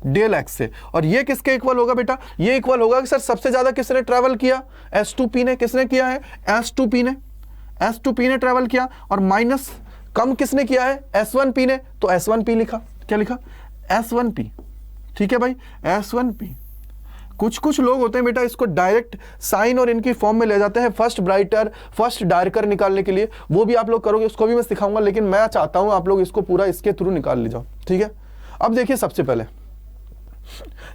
डेल एक्स से, और ये किसके इक्वल होगा बेटा, ये इक्वल होगा कि सर सबसे ज्यादा किसने ट्रेवल किया S2P ने, किसने किया है S2P ने ट्रेवल किया, और माइनस कम किसने किया है S1P ने, तो S1P लिखा, क्या लिखा S1P, ठीक है भाई S1P। कुछ लोग होते हैं बेटा इसको डायरेक्ट साइन और इनकी फॉर्म में ले जाते हैं फर्स्ट ब्राइटर फर्स्ट डार्कर निकालने के लिए, वो भी आप लोग करोगे, उसको भी मैं सिखाऊंगा, लेकिन मैं चाहता हूं आप लोग इसको पूरा इसके थ्रू निकाल ले जाओ, ठीक है। अब देखिए सबसे पहले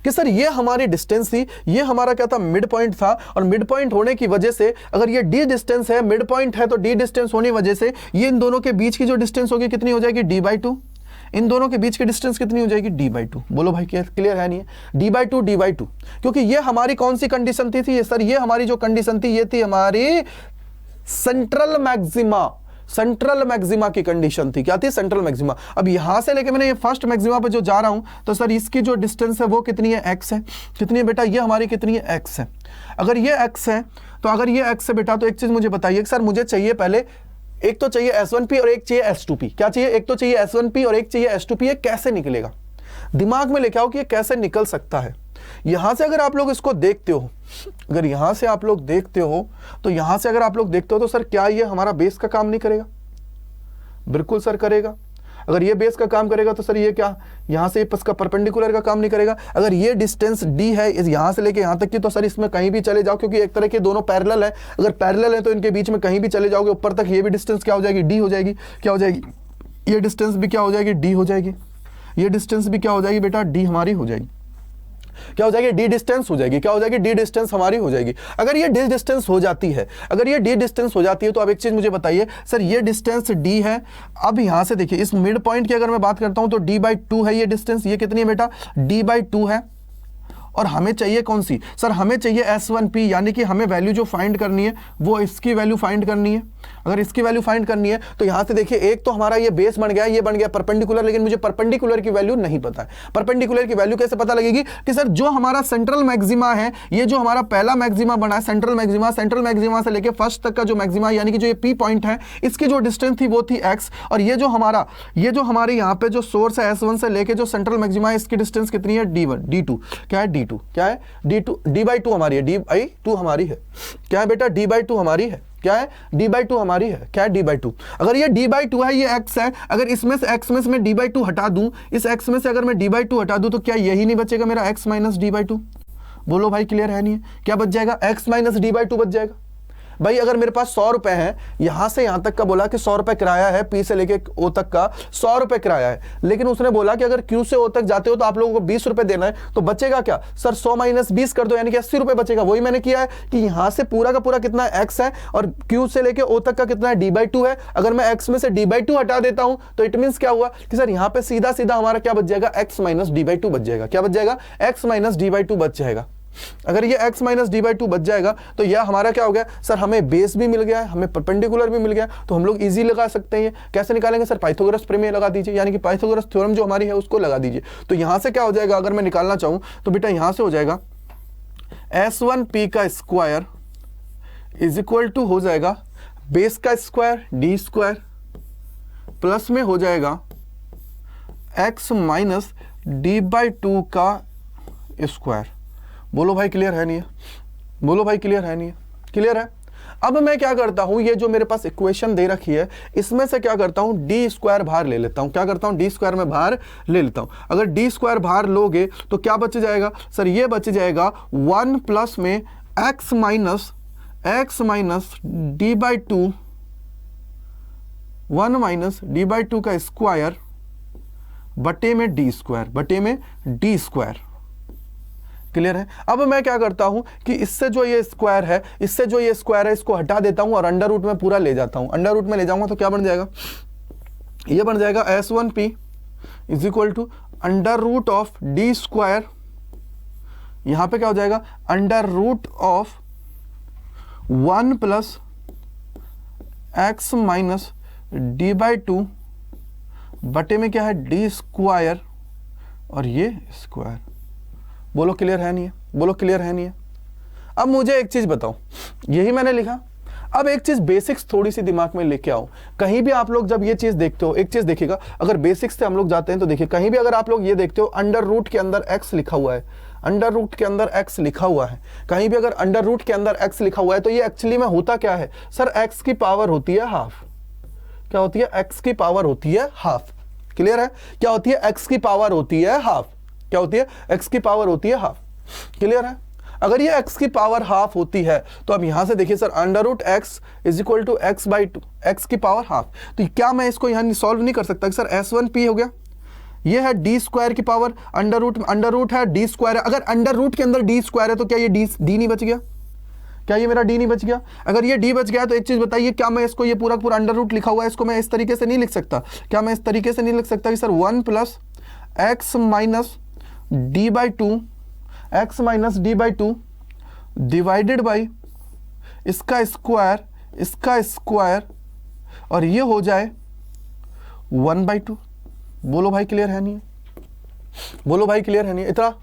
कि सर ये हमारी डिस्टेंस थी, ये हमारा क्या था मिड पॉइंट था, और मिड पॉइंट होने की वजह से अगर ये डी डिस्टेंस है, मिड पॉइंट है, तो डी डिस्टेंस होने की वजह से ये इन दोनों के बीच की जो डिस्टेंस होगी कितनी हो जाएगी d/2, इन दोनों के बीच की डिस्टेंस कितनी हो जाएगी d/2। बोलो भाई क्लियर है नहीं है, d/2, क्योंकि ये हमारी कौन सी कंडीशन थी ये सर, ये हमारी जो कंडीशन थी ये थी हमारी सेंट्रल मैक्सिमा की कंडीशन थी, क्या थी सेंट्रल मैक्सिमा। अब यहां से लेके मैंने ये फर्स्ट मैक्सिमा पे जो जा रहा हूं, तो सर इसकी जो डिस्टेंस है वो कितनी है x है, कितनी है बेटा ये हमारी कितनी है x है। अगर ये x है तो अगर ये x है बेटा, तो एक चीज मुझे बताइए सर, मुझे चाहिए पहले एक तो चाहिए S1P और एक चाहिए S2P, क्या चाहिए एक तो चाहिए S1P और एक चाहिए S2P, ये कैसे निकलेगा दिमाग में लेके आओ कि ये कैसे निकल सकता है। यहां से अगर आप लोग इसको देखते हो, अगर यहां से आप लोग देखते हो, तो यहां से अगर आप लोग देखते हो तो सर क्या ये हमारा बेस का काम नहीं करेगा, बिल्कुल सर करेगा। अगर ये बेस का काम करेगा तो सर ये क्या यहां से इसका परपेंडिकुलर का काम नहीं करेगा। अगर ये डिस्टेंस d है इस यहां से लेके यहां तक की, तो सर इसमें कहीं भी चले जाओ, क्योंकि एक तरह के दोनों पैरेलल है, अगर पैरेलल है तो इनके बीच में कहीं भी चले जाओगे ऊपर तक, ये भी डिस्टेंस क्या हो जाएगी d हो जाएगी, क्या हो जाएगी ये डिस्टेंस भी क्या हो जाएगी d हो जाएगी, ये डिस्टेंस भी क्या हो जाएगी बेटा d हमारी हो जाएगी, क्या हो जाएगी डी डिस्टेंस हो जाएगी, क्या हो जाएगी डी डिस्टेंस हमारी हो जाएगी। अगर ये डी डिस्टेंस हो जाती है, अगर ये डी डिस्टेंस हो जाती है, तो अब एक चीज मुझे बताइए सर, ये डिस्टेंस डी है। अब यहां से देखिए इस मिड पॉइंट की अगर मैं बात करता हूं तो d/2 है ये डिस्टेंस, ये कितनी है बेटा d/2 है, और हमें चाहिए कौन सी सर, हमें चाहिए S1P, यानी कि हमें वैल्यू जो फाइंड करनी है वो इसकी वैल्यू फाइंड करनी है। अगर इसकी वैल्यू फाइंड करनी है तो यहां से देखिए एक तो हमारा ये बेस बन गया, ये बन गया परपेंडिकुलर, लेकिन मुझे परपेंडिकुलर की वैल्यू नहीं पता है। परपेंडिकुलर की वैल्यू कैसे पता लगेगी कि सर जो हमारा सेंट्रल मैक्सिमा है, ये जो हमारा पहला मैक्सिमा बना है सेंट्रल मैक्सिमा से लेके फर्स्ट तक का जो मैक्सिमा, यानी कि जो ये P पॉइंट है, इसकी जो डिस्टेंस थी वो थी x, और ये जो हमारे यहाँ पे जो सोर्स है S1 से लेके जो सेंट्रल मैक्सिमा है, इसकी डिस्टेंस कितनी है d2, क्या है d2, क्या है d/2 हमारी है, d/2 हमारी है, क्या है बेटा d/2 हमारी है, क्या है d/2 हमारी है, क्या है d/2। अगर ये d/2 है, ये x है, अगर इसमें से x में से मैं d/2 हटा दूं, इस x में से अगर मैं d/2 हटा दूं, तो क्या यही नहीं बचेगा मेरा x माइनस d/2। बोलो भाई क्लियर है नहीं है, क्या बच जाएगा x माइनस d/2 बच जाएगा। भाई अगर मेरे पास 100 रुपए हैं, यहां से यहां तक का बोला कि 100 रुपए किराया है, P से लेके O तक का 100 रुपए किराया है, लेकिन उसने बोला कि अगर Q से O तक जाते हो तो आप लोगों को 20 रुपए देना है, तो बचेगा क्या सर 100 माइनस 20 कर दो, यानी कि 80 रुपए बचेगा। वही मैंने किया है कि यहां से पूरा का पूरा कितना x है, और Q से लेके O तक का कितना है d/2 है। अगर मैं x में से d/2 हटा देता हूं तो इट मींस क्या हुआ कि सर यहां पे सीधा सीधा हमारा क्या बच जाएगा, x माइनस d/2 बच जाएगा। क्या बच जाएगा, x माइनस d/2 बच जाएगा। अगर ये x माइनस d/2 बच जाएगा तो यह हमारा क्या हो गया सर, हमें बेस भी मिल गया है, हमें परपेंडिकुलर भी मिल गया, तो हम लोग इजी लगा सकते हैं। कैसे निकालेंगे सर, पाइथागोरस प्रमेय लगा दीजिए, यानी कि पाइथागोरस थ्योरम जो हमारी है उसको लगा दीजिए। तो यहां से क्या हो जाएगा, अगर मैं निकालना चाहूं तो बेटा यहां से हो जाएगा S1P का स्क्वायर इज इक्वल टू हो जाएगा बेस का स्क्वायर d² प्लस में हो जाएगा x माइनस d/2 का स्क्वायर। बोलो भाई क्लियर है नहीं है, बोलो भाई क्लियर है नहीं है, क्लियर है। अब मैं क्या करता हूं, ये जो मेरे पास इक्वेशन दे रखी है इसमें से क्या करता हूं, डी स्क्वायर बाहर ले लेता हूं। क्या करता हूं, डी स्क्वायर में बाहर ले लेता हूं। अगर डी स्क्वायर बाहर लोगे तो क्या बच जाएगा सर, ये बच जाएगा 1 प्लस में x minus d by to, 1 minus d by to का स्क्वायर बटे में डी स्क्वायर। क्लियर है। अब मैं क्या करता हूं कि इससे जो ये स्क्वायर है इसको हटा देता हूं और अंडर रूट में पूरा ले जाता हूं। अंडर रूट में ले जाऊंगा तो क्या बन जाएगा, ये बन जाएगा S1P is equal to under root of d square, यहां पे क्या हो जाएगा, under root of 1 plus x minus d by two बटे में क्या है, डी स्क्वायर और ये स्क्वायर। बोलो क्लियर है नहीं है, बोलो क्लियर है नहीं है। अब मुझे एक चीज बताओ, यही मैंने लिखा। अब एक चीज बेसिक्स थोड़ी सी दिमाग में लेके आओ। कहीं भी आप लोग जब ये चीज देखते हो, एक चीज देखिएगा, अगर बेसिक्स से हम लोग जाते हैं तो देखिए, कहीं भी अगर आप लोग ये देखते हो अंडर रूट के अंदर एक्स लिखा हुआ है, अंडर रूट के अंदर एक्स लिखा हुआ है, कहीं भी अगर अंडर रूट के अंदर एक्स लिखा हुआ है तो ये एक्चुअली में होता क्या है सर, एक्स की पावर होती है हाफ। क्या होती है, एक्स की पावर होती है हाफ। क्लियर है, क्या होती है, एक्स की पावर होती है हाफ। क्या होती है, एक्स की पावर होती है हाफ। क्लियर है। अगर ये एक्स की पावर हाफ होती है तो अब यहां से देखिए sir, under root x is equal to x by two, x की पावर हाफ। तो क्या मैं इसको यहां सॉल्व नहीं कर सकता सर, S1P हो गया, ये है डी स्क्वायर की पावर, अंडर रूट है डी स्क्वायर है। अगर अंडर रूट के अंदर डी स्क्वायर है तो क्या ये डी नहीं बच गया, क्या ये मेरा डी नहीं बच गया। अगर ये डी बच गया तो एक चीज बताइए, क्या मैं इसको, ये पूरा पूरा अंडर रूट लिखा हुआ है, इसको मैं इस तरीके से नहीं लिख सकता। क्या मैं इस तरीके से नहीं लिख सकता कि sir 1 plus x minus d by two, x minus d by two divided by इसका स्क्वायर और ये हो जाए 1/2। बोलो भाई क्लियर है नहीं है, बोलो भाई क्लियर है नहीं है, इतना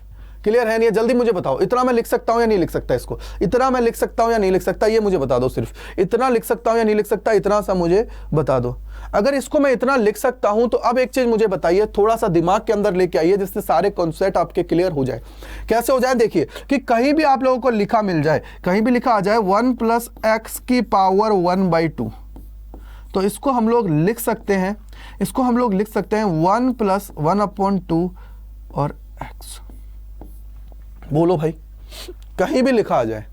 क्लियर है नहीं है, जल्दी मुझे बताओ। इतना मैं लिख सकता हूं या नहीं लिख सकता, इसको इतना मैं लिख सकता हूं या नहीं लिख सकता, ये मुझे बता दो। सिर्फ इतना लिख सकता हूं या नहीं लिख सकता, इतना सा मुझे बता दो। अगर इसको मैं इतना लिख सकता हूं तो अब एक चीज मुझे बताइए, थोड़ा सा दिमाग के अंदर लेके आइए जिससे सारे कॉन्सेप्ट आपके क्लियर हो जाए। कैसे हो जाए, देखिए कि कहीं भी आप लोगों को लिखा मिल जाए, कहीं भी लिखा आ जाए 1 प्लस एक्स की पावर 1/2, तो इसको हम लोग लिख सकते हैं, 1 प्लस 1/2 और एक्स। बोलो भाई, कहीं भी लिखा आ जाए,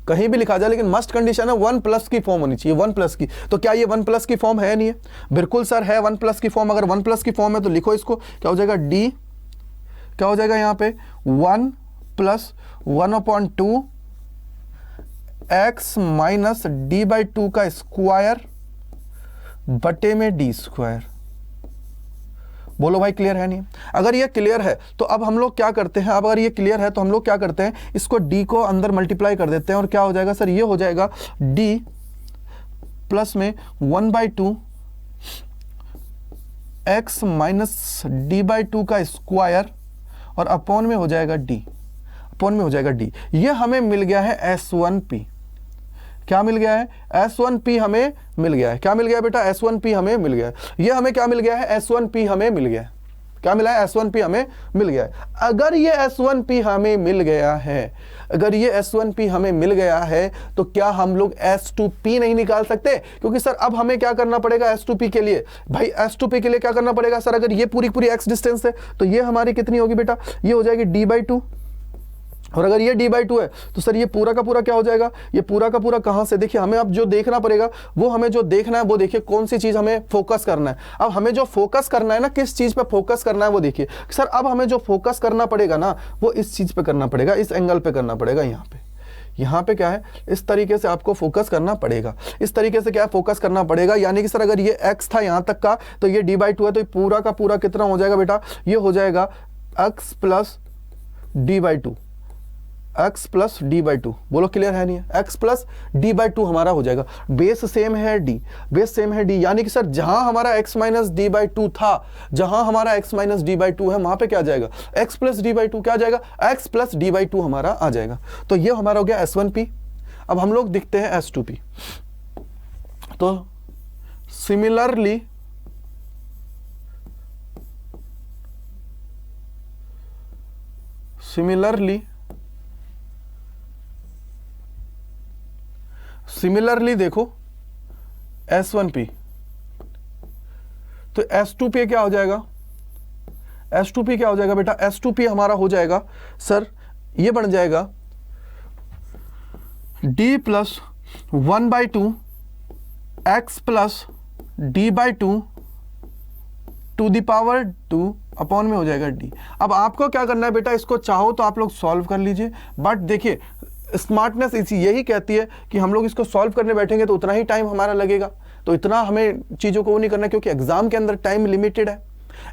कहीं भी लिखा आ जाए, लेकिन मस्ट कंडीशन है 1 प्लस की फॉर्म होनी चाहिए, 1 प्लस की। तो क्या ये 1 प्लस की फॉर्म है नहीं है, बिल्कुल सर है 1 प्लस की फॉर्म। अगर 1 प्लस की फॉर्म है तो लिखो इसको, क्या हो जाएगा, डी, क्या हो जाएगा यहाँ पे 1 plus 1/2 x minus d by to का स्क्वायर बटे में डी स्क्वायर। बोलो भाई क्लियर है नहीं। अगर ये क्लियर है तो अब हम लोग क्या करते हैं, अब अगर ये क्लियर है तो हम लोग क्या करते हैं, इसको d को अंदर मल्टीप्लाई कर देते हैं और क्या हो जाएगा सर, ये हो जाएगा d प्लस में 1/2 x minus d by to का स्क्वायर और अपॉन में हो जाएगा d, अपॉन में हो जाएगा d। ये हमें मिल गया है S1P। क्या मिल गया है, S1P हमें मिल गया है। क्या मिल गया बेटा, S1P हमें मिल गया है। ये हमें क्या मिल गया है, S1P हमें मिल गया है। क्या मिला है, S1P हमें मिल गया है। अगर ये S1P हमें मिल गया है, अगर ये S1P हमें मिल गया है तो क्या हम लोग S2P नहीं निकाल सकते, क्योंकि सर अब हमें क्या करना पड़ेगा S2P के लिए, भाई S2P के लिए क्या करना पड़ेगा सर, अगर ये पूरी पूरी x डिस्टेंस है तो ये हमारी कितनी होगी बेटा, ये हो जाएगी d/2, और अगर ये d/2 है तो सर ये पूरा का पूरा क्या हो जाएगा, ये पूरा का पूरा कहां से, देखिए हमें अब जो देखना पड़ेगा वो, हमें जो देखना है वो देखिए कौन सी चीज हमें फोकस करना है। अब हमें जो फोकस करना है ना, किस चीज पे फोकस करना है वो देखिए सर। अब हमें जो फोकस करना पड़ेगा ना वो इस चीज पे करना पड़ेगा, इस एंगल पे करना पड़ेगा। यहाँ पे क्या है, इस तरीके से आपको फोकस करना पड़ेगा, इस तरीके से क्या है, फोकस करना पड़ेगा। यानी कि सर अगर ये x था यहाँ तक का तो ये d/2 है, तो ये पूरा का पूरा कितना हो जाएगा बेटा, ये हो जाएगा x plus d/2, x plus d/2। बोलो क्लियर है नहीं है, x प्लस d/2 हमारा हो जाएगा। बेस सेम है d, बेस सेम है d, यानी कि सर जहां हमारा x माइनस d/2 था, जहां हमारा x माइनस d/2 है वहां पे क्या आ जाएगा, x प्लस d/2 क्या आ जाएगा, x प्लस d/2 हमारा आ जाएगा। तो ये हमारा हो गया S1P। अब हम लोग दिखते हैं S2P। तो सिमिलरली सिमिलरली देखो S1P, तो S2P क्या हो जाएगा, S2P क्या हो जाएगा बेटा, S2P हमारा हो जाएगा सर, ये बन जाएगा D plus 1/2 x plus D/2 to the power 2 upon में हो जाएगा D। अब आपको क्या करना है बेटा, इसको चाहो तो आप लोग सॉल्व कर लीजिए, बट देखिए स्मार्टनेस यही कहती है कि हम लोग इसको सॉल्व करने बैठेंगे तो उतना ही टाइम हमारा लगेगा, तो इतना हमें चीज़ों को वो नहीं करना, क्योंकि एग्जाम के अंदर टाइम लिमिटेड है।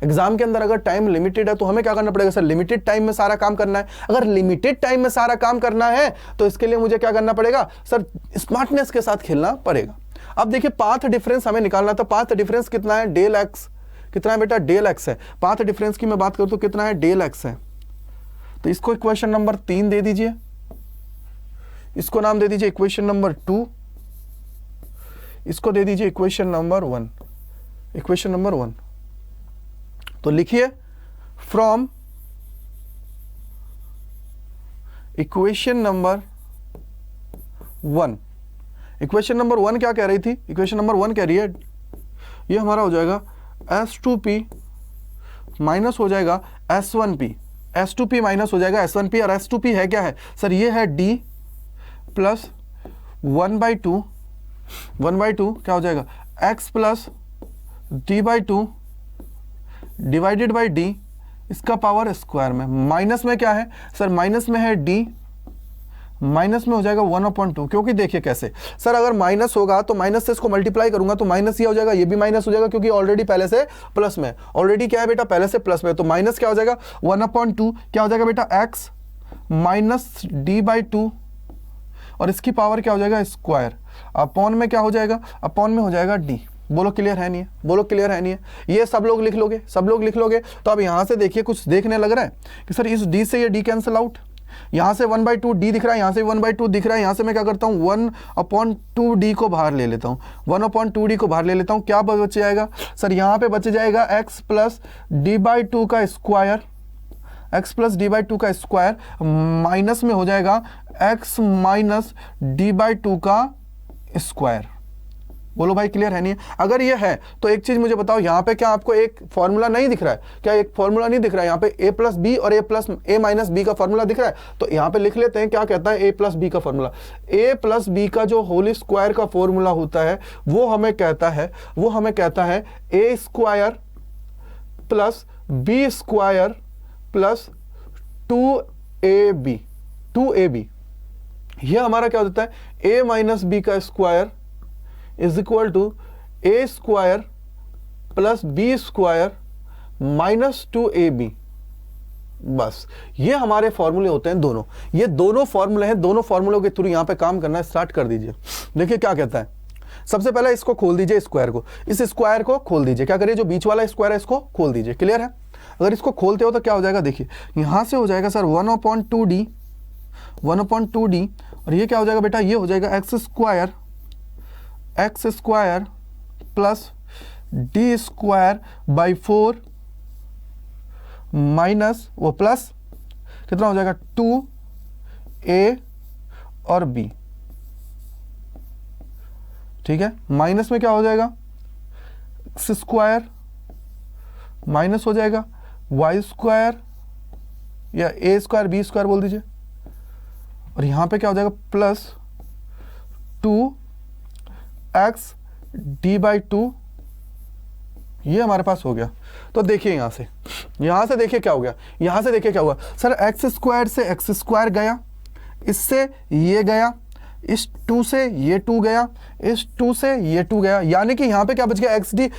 एग्जाम के अंदर अगर टाइम लिमिटेड है तो हमें क्या करना पड़ेगा सर, लिमिटेड टाइम में सारा काम करना है। अगर लिमिटेड टाइम में सारा काम करना है तो इसके लिए मुझे क्या करना पड़ेगा सर, स्मार्टनेस के साथ खेलना पड़ेगा। अब देखिए पाथ डिफरेंस हमें निकालना था, पाथ डिफरेंस कितना है, डेल एक्स, कितना है बेटा, डेल एक्स है। पाथ डिफरेंस की मैं बात करूं तो कितना है, डेल एक्स है। तो इसको इक्वेशन नंबर 3 दे दीजिए, इसको नाम दे दीजिए इक्वेशन नंबर 2, इसको दे दीजिए इक्वेशन नंबर 1, इक्वेशन नंबर 1। तो लिखिए from equation number 1, equation number 1 क्या कह रही थी, इक्वेशन नंबर 1 कह रही है ये हमारा हो जाएगा S2P माइनस हो जाएगा S1P, S2P माइनस हो जाएगा S1P, और S2P है क्या है सर, ये है D प्लस 1/2 क्या हो जाएगा x plus D/2 divided by D, इसका पावर स्क्वायर में। माइनस में क्या है सर, माइनस में है D, माइनस में हो जाएगा 1/2, क्योंकि देखिए कैसे सर, अगर माइनस होगा तो माइनस से इसको मल्टीप्लाई करूंगा तो माइनस ये हो जाएगा, ये भी माइनस हो जाएगा, क्योंकि ऑलरेडी पहले से प्लस में, ऑलरेडी क्या है बेटा, पहले से प्लस में, तो माइनस क्या हो जाएगा 1/2 क्या हो जाएगा बेटा, x माइनस D/2, और इसकी पावर क्या हो जाएगा स्क्वायर, अपॉन में क्या हो जाएगा, अपॉन में हो जाएगा D। बोलो क्लियर है नहीं है, बोलो क्लियर है नहीं है, ये सब लोग लिख लोगे, सब लोग लिख लोगे। तो अब यहाँ से देखिए कुछ देखने लग रहा है कि सर इस D से ये D कैंसिल आउट, यहाँ से 1/2 D दिख रहा है, यहाँ से 1/2 दिख रहा है, यहाँ से मैं क्या करता हूँ 1/2D को बाहर ले लेता हूँ, 1/2D को बाहर ले लेता हूँ, क्या बच जाएगा सर, यहाँ पे बच जाएगा x प्लस D/2 का स्क्वायर, x प्लस D/2 का स्क्वायर, माइनस में हो जाएगा x माइनस D/2 का स्क्वायर। बोलो भाई क्लियर है नहीं है। अगर ये है तो एक चीज मुझे बताओ, यहाँ पे क्या आपको एक फॉर्मूला नहीं दिख रहा है, क्या एक फॉर्मूला नहीं दिख रहा है, यहाँ पे a प्लस बी और a माइनस बी का फॉर्मूला दिख रहा है, तो यहाँ पे लिख लेते हैं क्या कहता है a प्लस बी का फॉर्मूला। a प्लस बी का जो होल स्क्वायर का फॉर्मूला होता है वो हमें कहता है a square plus b square plus 2ab, ये हमारा क्या होता है, a माइनस बी का square is equal to a square plus b square minus 2ab। बस ये हमारे फॉर्मूले होते हैं दोनों, ये दोनों फॉर्मूले हैं, दोनों फॉर्मूलों के थ्रू यहां पे काम करना स्टार्ट कर दीजिए। देखिए क्या कहता है, सबसे पहले इसको खोल दीजिए, स्क्वायर को, इस स्क्वायर को खोल दीजिए, क्या करिए जो बीच वाला स्क्वायर है इसको खोल दीजिए, क्लियर है। अगर इसको खोलते हो तो क्या हो जाएगा, देखिए यहां से हो जाएगा सर 1/2D, और ये क्या हो जाएगा बेटा, ये हो जाएगा x square plus D square by 4 minus वो प्लस कितना हो जाएगा 2a और b, ठीक है। माइनस में क्या हो जाएगा, x स्क्वायर माइनस हो जाएगा y स्क्वायर या a स्क्वायर b स्क्वायर बोल दीजिए, और यहां पे क्या हो जाएगा प्लस 2x D/2, ये हमारे पास हो गया। तो देखिए यहां से देखिए क्या हो गया, यहां से देखिए क्या हुआ सर, x स्क्वायर से x स्क्वायर गया, इससे ये गया, इस 2 से ये 2 गया, इस 2 से ये 2 गया, यानी कि यहां पे क्या बच गया xd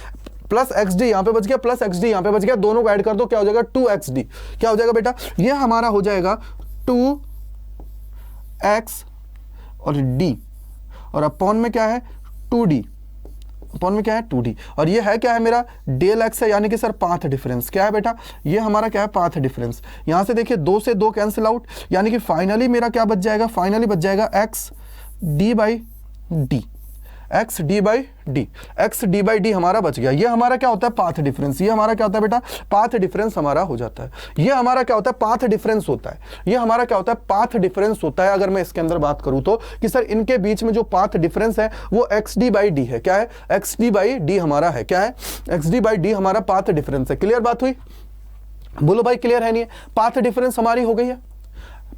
प्लस xd, यहां पे बच गया प्लस xd, यहां पे बच गया, दोनों को ऐड कर दो क्या हो जाएगा 2xd, क्या हो जाएगा बेटा, ये हमारा हो जाएगा 2x और d, और अपॉन में क्या है 2d, अपॉन में क्या है 2d, और ये है क्या है मेरा डेल x है, यानी कि सर पाथ डिफरेंस क्या है बेटा, ये हमारा क्या है पाथ डिफरेंस। यहां से देखिए 2 से 2 कैंसिल आउट, यानी कि फाइनली मेरा क्या बच जाएगा, फाइनली बच जाएगा x d/d, x D by d, is D by D हमारा बच गया। ये हमारा क्या होता है, पाथ डिफरेंस। ये हमारा क्या होता है बेटा, पाथ डिफरेंस हमारा हो जाता है। ये हमारा क्या होता है, पाथ डिफरेंस होता है। ये हमारा क्या होता है, पाथ डिफरेंस होता है। अगर मैं इसके अंदर बात करूं तो कि सर इनके बीच में जो पाथ डिफरेंस है वो एक्स डी बाई डी है। क्या है, एक्स डी बाई डी हमारा है। क्या है, एक्स डी बाई डी हमारा पाथ डिफरेंस है। क्लियर बात हुई, बोलो भाई क्लियर है नहीं है। पाथ डिफरेंस हमारी हो गई है।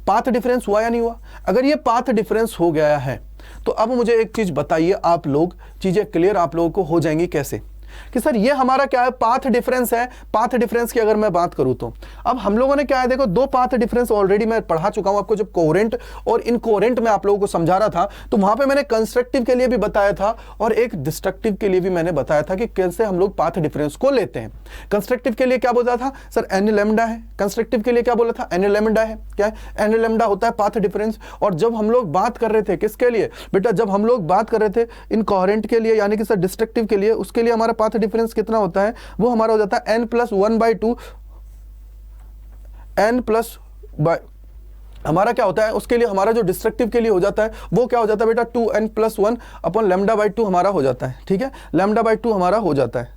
पाथ डिफरेंस हुआ या नहीं हुआ? अगर ये पाथ डिफरेंस हो गया है तो अब मुझे एक चीज बताइए, आप लोग चीजें क्लियर आप लोगों को हो जाएंगी कैसे कि सर ये हमारा क्या है, पाथ डिफरेंस है। पाथ डिफरेंस की अगर मैं बात करूं तो अब हम लोगों ने क्या है, देखो दो पाथ डिफरेंस ऑलरेडी मैं पढ़ा चुका हूं आपको। जब कोहेरेंट और इनकोहेरेंट में आप लोगों को समझा रहा था तो वहां पे मैंने कंस्ट्रक्टिव के लिए भी बताया था और एक डिस्ट्रक्टिव के लिए भी मैंने बताया था कि कैसे हम लोग पाथ डिफरेंस को लेते हैं। कंस्ट्रक्टिव के लिए क्या बोला था सर, एन लैम्डा है। कंस्ट्रक्टिव के लिए क्या बोला था, एन लैम्डा है। क्या है, एन लैम्डा होता है पाथ डिफरेंस। और जब हम लोग बात कर रहे थे किसके लिए बेटा, जब हम लोग बात कर रहे थे इनकोहेरेंट के लिए यानी कि सर डिस्ट्रक्टिव के लिए, उसके लिए हमारा पाथ डिफरेंस कितना होता है, वो हमारा हो जाता है n प्लस 1/2। n प्लस हमारा क्या होता है, उसके लिए हमारा जो डिस्ट्रक्टिव के लिए हो जाता है वो क्या हो जाता है बेटा, 2n plus 1 upon lambda by 2 हमारा हो जाता है। ठीक है, लैम्डा बाई 2 हमारा हो जाता है।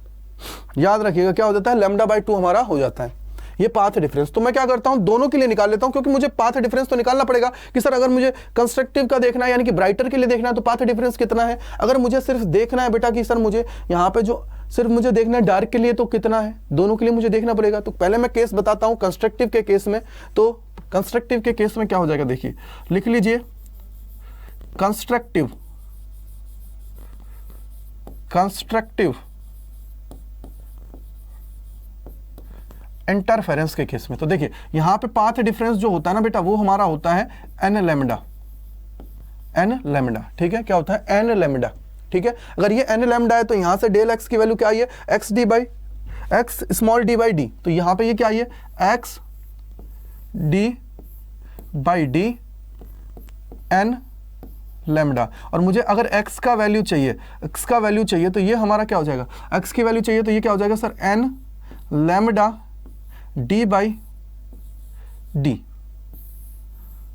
याद रखिएगा क्या हो जाता है, लैम्डा बाई 2 हमारा हो जाता है। ये पाथ डिफरेंस। तो मैं क्या करता हूं, दोनों के लिए निकाल लेता हूं, क्योंकि मुझे पाथ डिफरेंस तो निकालना पड़ेगा कि सर अगर मुझे कंस्ट्रक्टिव का देखना है यानी कि ब्राइटर के लिए देखना है तो पाथ डिफरेंस कितना है। अगर मुझे सिर्फ देखना है बेटा कि सर मुझे यहाँ पे जो सिर्फ मुझे देखना है डार्क के लिए तो कितना है, दोनों के लिए मुझे देखना पड़ेगा। तो पहले मैं केस बताता हूं कंस्ट्रक्टिव के केस में। तो कंस्ट्रक्टिव के केस में क्या हो जाएगा, देखिए लिख लीजिए कंस्ट्रक्टिव इंटरफेरेंस के केस में। तो देखिए यहां पे पाथ डिफरेंस जो होता है ना बेटा वो हमारा होता है एन लैम्डा। ठीक है, क्या होता है, एन लैम्डा। ठीक है, अगर ये एन लैम्डा है तो यहां से डेल एक्स की वैल्यू क्या आई है, x D by x small d by d. तो यहां पे ये क्या आई है, x D by D N lambda. और मुझे अगर x का वैल्यू चाहिए, x का वैल्यू चाहिए तो ये हमारा क्या हो जाएगा, x की वैल्यू चाहिए तो ये क्या हो जाएगा sir, n lambda d by D.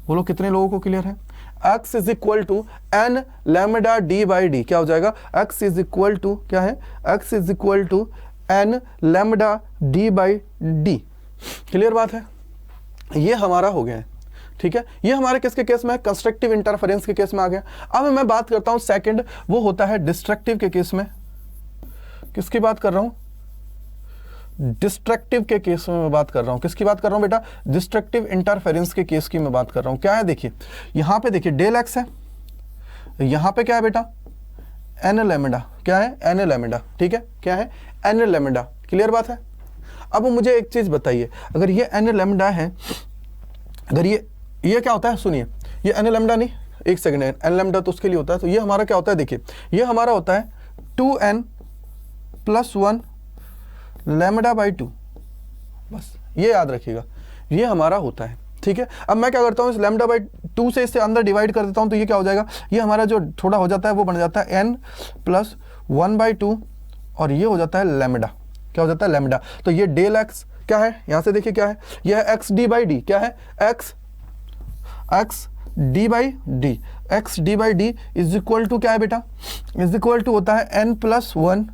बोलो कितने लोगों को क्लियर है, x is equal to n lambda d by d. क्या हो जाएगा, x इज इक्वल टू क्या है, x is equal to n lambda d by d. Clear बात है, ये हमारा हो गया है। ठीक है, ये हमारे किसके केस में है, कंस्ट्रक्टिव इंटरफेरेंस के केस में आ गया। अब मैं बात करता हूं सेकंड, वो होता है डिस्ट्रक्टिव के केस में। किसकी बात कर रहा हूं, डिस्ट्रक्टिव के केस में मैं बात कर रहा हूं। किसकी बात कर रहा हूं बेटा, डिस्ट्रक्टिव इंटरफेरेंस के केस की मैं बात कर रहा हूं। क्या है, देखिए यहां पे देखिए डेल एक्स है, यहां पे क्या है बेटा, एन लैम्डा। क्या है, एन लैम्डा। ठीक है, क्या है, एन लैम्डा। क्लियर बात है। अब मुझे एक चीज बताइए, अगर ये एन लैम्डा है, अगर ये क्या होता है, सुनिए ये एन लैम्डा नहीं, एक सेकंड, एन लैम्डा तो उसके लिए होता है। तो ये हमारा क्या होता है, देखिए ये हमारा होता है 2n प्लस 1 लैम्डा बाई 2। बस ये याद रखिएगा, ये हमारा होता है। ठीक है, अब मैं क्या करता हूँ, इस लैम्डा बाई 2 से इससे अंदर डिवाइड कर देता हूँ तो ये क्या हो जाएगा, ये हमारा जो थोड़ा हो जाता है वो बन जाता है n प्लस 1/2 और ये हो जाता है लैम्डा। क्या हो जाता है, लैम्डा। तो ये डेल एक्स क्या है, यहां से देखिए क्या है, यह है एक्स डी बाई डी। क्या है, x D by d. Is D by डी इज इक्वल टू क्या है बेटा, इज इक्वल टू होता है n प्लस 1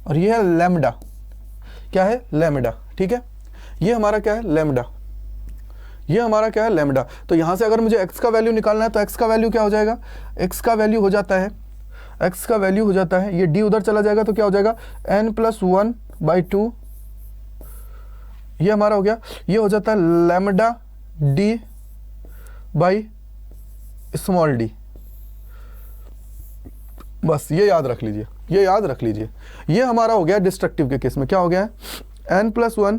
और ये है लैम्डा। क्या है, लैम्डा। ठीक है, ये हमारा क्या है, लैम्डा। ये हमारा क्या है, लैम्डा। तो यहां से अगर मुझे x का वैल्यू निकालना है तो x का वैल्यू क्या हो जाएगा, x का वैल्यू हो जाता है, x का वैल्यू हो जाता है, ये d उधर चला जाएगा तो क्या हो जाएगा, n प्लस 1/2। ये हमारा हो गया, ये हो जाता है lambda d by small d। बस ये याद रख लीजिए, ये याद रख लीजिए। ये हमारा हो गया डिस्ट्रक्टिव के केस में। क्या हो गया है, n प्लस 1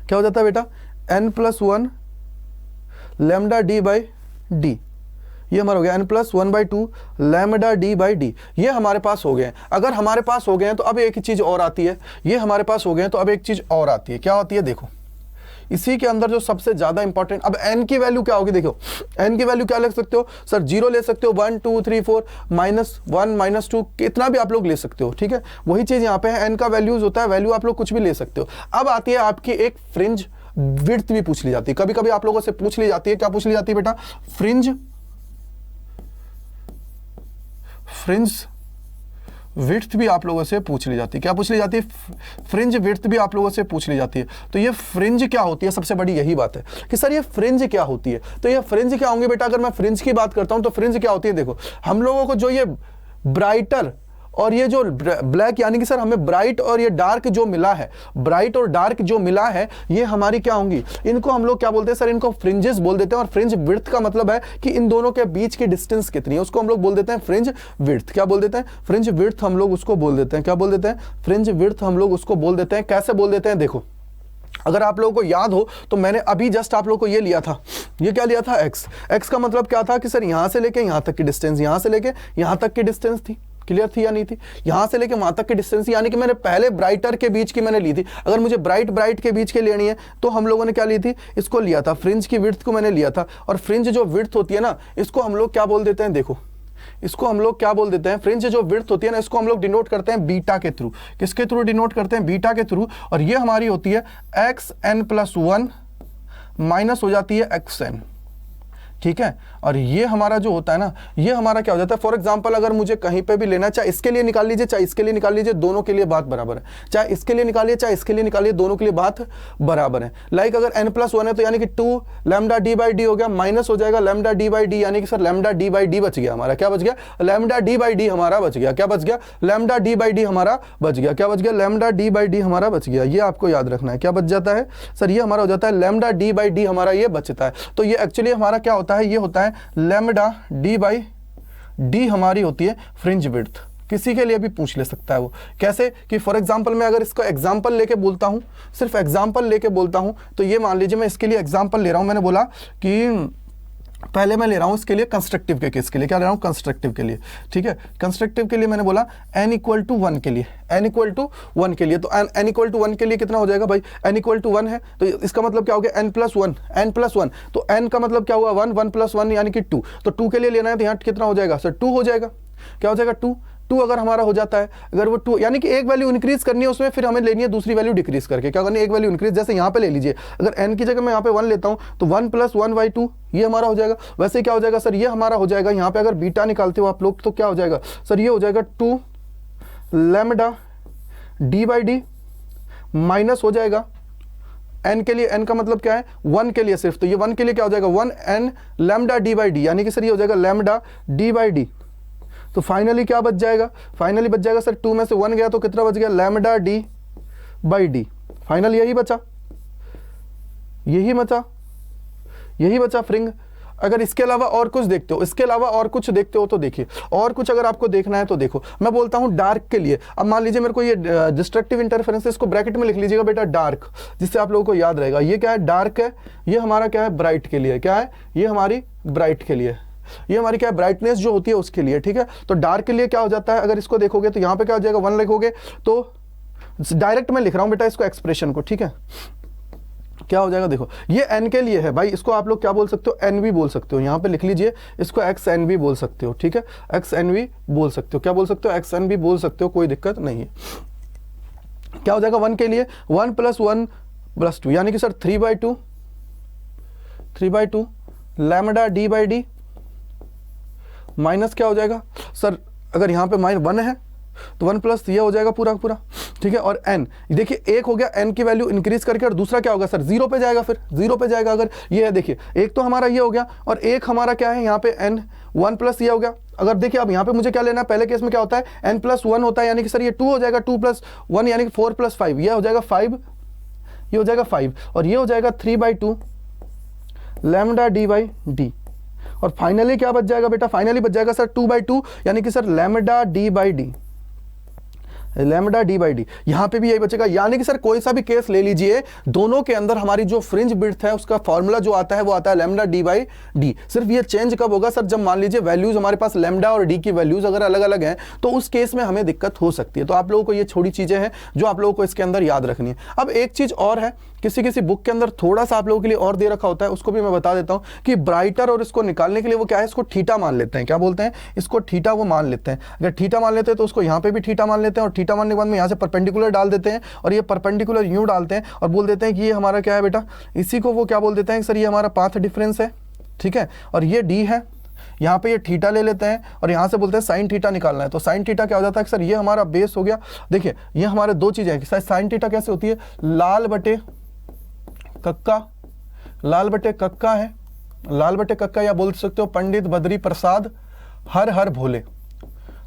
क्या हो जाता है बेटा, n plus 1 lambda d by D. ये हमारा हो गया n plus 1/2 lambda d by D. ये हमारे पास हो गए हैं। अगर हमारे पास हो गए हैं तो अब एक चीज और आती है, ये हमारे पास हो गए हैं तो अब एक चीज और आती है। क्या होती है, देखो इसी के अंदर जो सबसे ज्यादा इंपॉर्टेंट, अब n की वैल्यू क्या होगी, देखो n की वैल्यू क्या ले सकते हो सर, 0 ले सकते हो, 1 2 3 4 -1 -2 कितना भी आप लोग ले सकते हो। ठीक है, वही चीज यहाँ पे है, n का वैल्यूज होता है, वैल्यू आप लोग कुछ भी ले सकते हो। अब आती है आपकी एक फ्रिंज विड्थ भी पूछ ली जाती है, कभी कभी आप लोगों से पूछ ली जाती है। क्या पूछ ली जाती है बेटा, फ्रिंज फ्रिंज विड्थ भी आप लोगों से पूछ ली जाती है। क्या पूछ ली जाती है? फ्रिंज विड्थ भी आप लोगों से पूछ ली जाती है। तो ये फ्रिंज क्या होती है, सबसे बड़ी यही बात है कि सर ये फ्रिंज क्या होती है। तो ये फ्रिंज क्या होंगे बेटा? अगर मैं फ्रिंज की बात करता हूं तो फ्रिंज क्या होती है, देखो हम लोगों को जो ये ब्राइटर और ये जो ब्लैक, यानी कि सर हमें ब्राइट और ये डार्क जो मिला है, ब्राइट और डार्क जो मिला है, ये हमारी क्या होंगी, इनको हम लोग क्या बोलते हैं सर? इनको फ्रिंजेस बोल देते हैं। और फ्रिंज विड्थ का मतलब है कि इन दोनों के बीच की डिस्टेंस कितनी है, उसको हम लोग बोल देते हैं फ्रिंज विड्थ। क्या बोल देते हैं? फ्रिंज विड्थ हम लोग उसको बोल देते हैं। क्या बोल देते हैं? फ्रिंज विड्थ हम लोग उसको बोल देते हैं। कैसे बोल देते हैं? देखो, अगर आप लोगों को याद हो तो मैंने अभी जस्ट आप लोगों को ये लिया था, ये क्या लिया था? एक्स। एक्स का मतलब क्या था कि सर यहां से लेके यहां तक की डिस्टेंस, यहां से लेके यहां तक की डिस्टेंस थी। क्लियर थी या नहीं थी? यहां से लेके वहां तक की डिस्टेंस, यानी कि मैंने पहले ब्राइटर के बीच की मैंने ली थी। अगर मुझे ब्राइट के बीच की लेनी है तो हम लोगों ने क्या ली थी? इसको लिया था, फ्रिंज की विड्थ को मैंने लिया था। और फ्रिंज जो विड्थ होती है ना, इसको हम लोग क्या बोल देते हैं? देखो, इसको हम लोग क्या बोल देते हैं? फ्रिंज जो विड्थ होती है ना, इसको हम लोग डिनोट करते हैं बीटा के थ्रू। किसके थ्रू डिनोट करते हैं? बीटा के थ्रू। और ये हमारी होती है xn+1 माइनस हो जाती है xn। ठीक है। और ये हमारा जो होता है ना, ये हमारा क्या हो जाता है? फॉर एग्जांपल अगर मुझे कहीं पे भी लेना है, चाहे इसके लिए निकाल लीजिए चाहे इसके लिए निकाल लीजिए, दोनों के लिए बात बराबर है। चाहे इसके लिए निकालिए चाहे इसके लिए निकालिए, दोनों के लिए बात बराबर है। लाइक अगर n+1 है तो यानी कि 2 लैम्डा d/d हो गया, माइनस हो जाएगा लैम्डा d/d, यानी कि सर लैम्डा d/d बच गया हमारा। क्या बच गया? लैम्डा d/d हमारा बच गया। क्या बच गया? लैम्डा d/d हमारा बच गया। क्या बच गया? लैम्डा d/d हमारा बच गया। ये आपको याद रखना है। क्या बच जाता है सर? ये हमारा हो जाता है लैम्डा d/d हमारा ये बचता है। तो ये एक्चुअली हमारा क्या होता है? ये होता है लैम्डा d/d हमारी होती है फ्रिंज विड्थ। किसी के लिए भी पूछ ले सकता है वो। कैसे कि फॉर एग्जांपल मैं अगर इसको एग्जांपल लेके बोलता हूं, सिर्फ एग्जांपल लेके बोलता हूं, तो ये मान लीजिए मैं इसके लिए एग्जांपल ले रहा हूं। मैंने बोला कि पहले मैं ले रहा हूं इसके लिए कंस्ट्रक्टिव के केस के लिए। क्या ले रहा हूं? कंस्ट्रक्टिव के लिए। ठीक है। कंस्ट्रक्टिव के लिए मैंने बोला n=1 के लिए, n=1 के लिए। तो n=1 के लिए कितना हो जाएगा भाई? n=1 है तो इसका मतलब क्या हो गया? n+1। तो n का मतलब क्या हुआ? 1, 1+1 यानी कि 2। तो 2 के लिए लेना है तो यहाँ कितना हो जाएगा सर? 2 हो जाएगा। क्या हो जाएगा? 2 अगर हमारा हो जाता है, अगर वो 2 यानी कि एक वैल्यू इंक्रीज करनी है उसमें, फिर हमें लेनी है दूसरी वैल्यू डिक्रीज करके। क्या करनी है? एक वैल्यू इंक्रीज, जैसे यहाँ पे ले लीजिए, अगर n की जगह मैं यहाँ पे 1 लेता हूँ तो 1+1/2 ये हमारा हो जाएगा। वैसे क्या हो जाएगा सर? ये हमारा हो जाएगा, यहाँ पे अगर बीटा निकालते हो आप लोग तो क्या हो जाएगा सर? ये हो जाएगा 2 लैम्डा d/d माइनस हो जाएगा n के लिए। n का मतलब क्या है? 1 के लिए सिर्फ। तो ये 1 के लिए क्या हो जाएगा? 1n लैम्डा d/d, यानी कि सर ये हो जाएगा लैम्डा d/d। तो फाइनली क्या बच जाएगा? फाइनली बच जाएगा सर 2 में से 1 गया तो कितना बच गया? Lambda d/d। फाइनल यही बचा, यही बचा फ्रिंज। अगर इसके अलावा और कुछ देखते हो, इसके अलावा और कुछ देखते हो तो देखिए, और कुछ अगर आपको देखना है तो देखो। मैं बोलता हूं डार्क के लिए। अब मान लीजिए मेरे को ये डिस्ट्रक्टिव इंटरफेरेंस, इसको ब्रैकेट में लिख लीजिएगा बेटा डार्क, जिससे आप लोगों को याद रहेगा। ये क्या है? डार्क है। ये हमारा क्या है? ब्राइट के लिए। क्या है? ये हमारी ब्राइट के लिए। ये हमारी क्या है? ब्राइटनेस जो होती है उसके लिए। ठीक है। तो डार्क के लिए क्या हो जाता है? अगर इसको देखोगे तो यहाँ पे क्या हो जाएगा? 1 लिखोगे तो डायरेक्ट मैं लिख रहा हूं बेटा इसको एक्सप्रेशन को। ठीक है। क्या हो जाएगा? देखो ये n के लिए है भाई, इसको आप लोग क्या बोल सकते हो? n भी बोल सकते हो। यहाँ पे लिख लीजिए, इसको xn भी बोल सकते हो। ठीक है। xn भी बोल सकते हो। क्या बोल सकते हो? xn भी बोल सकते हो, कोई दिक्कत नहीं है। क्या हो जाएगा 1 के लिए? 1+1+2 यानी कि सर 3/2 लैम्डा d/d माइनस क्या हो जाएगा सर? अगर यहाँ पे -1 है तो 1 प्लस ये हो जाएगा पूरा पूरा। ठीक है। और n देखिए 1 हो गया, n की वैल्यू इंक्रीज करके, और दूसरा क्या होगा सर? 0 पे जाएगा, फिर 0 पे जाएगा। अगर ये है देखिए, एक तो हमारा ये हो गया और एक हमारा क्या है यहाँ पे n 1 प्लस ये हो गया। अगर देखिए अब यहाँ पे मुझे क्या लेना है? पहले केस में क्या होता है? n+1 होता है, यानी कि सर ये 2 हो जाएगा, 2+1 यानी कि 4+5, ये हो जाएगा 5, ये हो जाएगा 5, और ये हो जाएगा 3/2 लैम्डा d/d। और फाइनली क्या बच जाएगा बेटा? फाइनली बच जाएगा सर 2/2 यानी कि सर लैम्डा d/d। यहां पे भी यही बचेगा। यानी कि सर कोई सा भी केस ले लीजिए, दोनों के अंदर हमारी जो फ्रिंज विड्थ है उसका फॉर्मूला जो आता है वो आता है लैम्डा d/d। सिर्फ ये चेंज कब होगा सर? जब मान लीजिए वैल्यूज हमारे पास लैम्डा और d की वैल्यूज अगर अलग अलग हैं तो उस केस में हमें दिक्कत हो सकती है। तो आप लोगों को ये छोटी चीजें हैं जो आप लोगों को इसके अंदर याद रखनी है। अब एक चीज और है, किसी किसी बुक के अंदर थोड़ा सा आप लोगों के लिए और दे रखा होता है, उसको भी मैं बता देता हूं कि ब्राइटर और इसको निकालने के लिए वो क्या है? इसको थीटा मान लेते हैं। क्या बोलते हैं? इसको थीटा वो मान लेते हैं। अगर थीटा मान लेते हैं तो उसको यहाँ पे भी थीटा मान लेते हैं, और थीटा मानने के बाद में यहाँ से परपेंडिकुलर डाल देते हैं, और ये परपेंडिकुलर यूं डालते हैं और बोल देते हैं कि ये हमारा क्या है बेटा? इसी को वो क्या बोल देते हैं सर? ये हमारा पाथ डिफरेंस है। ठीक है। और ये d है, यहाँ पे ये थीटा ले लेते हैं और यहाँ से बोलते हैं साइन थीटा निकालना है। तो साइन थीटा क्या हो जाता है सर, ये हमारा बेस हो गया। देखिए ये हमारे दो चीजें हैं, साइन थीटा कैसे होती है, लाल बटे कक्का, लाल बटे कक्का है, लाल बटे कक्का, या बोल सकते हो पंडित बद्री प्रसाद हर हर भोले,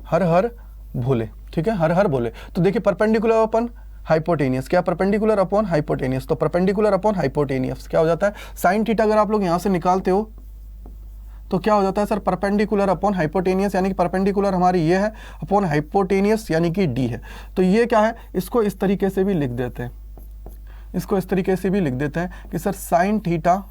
हर हर भोले, ठीक है, हर हर भोले। तो देखिए परपेंडिकुलर अपन हाइपोटेनियस, क्या परपेंडिकुलर अपॉन हाइपोटेनियस, तो परपेंडिकुलर अपॉन हाइपोटेनियस क्या हो जाता है, साइन थीटा अगर आप लोग यहां से निकालते हो तो क्या हो जाता है सर, परपेंडिकुलर अपॉन हाइपोटेनियस, यानी कि परपेंडिकुलर हमारी ये है अपॉन हाइपोटेनियस यानी कि डी है। तो ये क्या है, इसको इस तरीके से भी लिख देते हैं, इसको इस तरीके से भी लिख देते हैं कि sir sine theta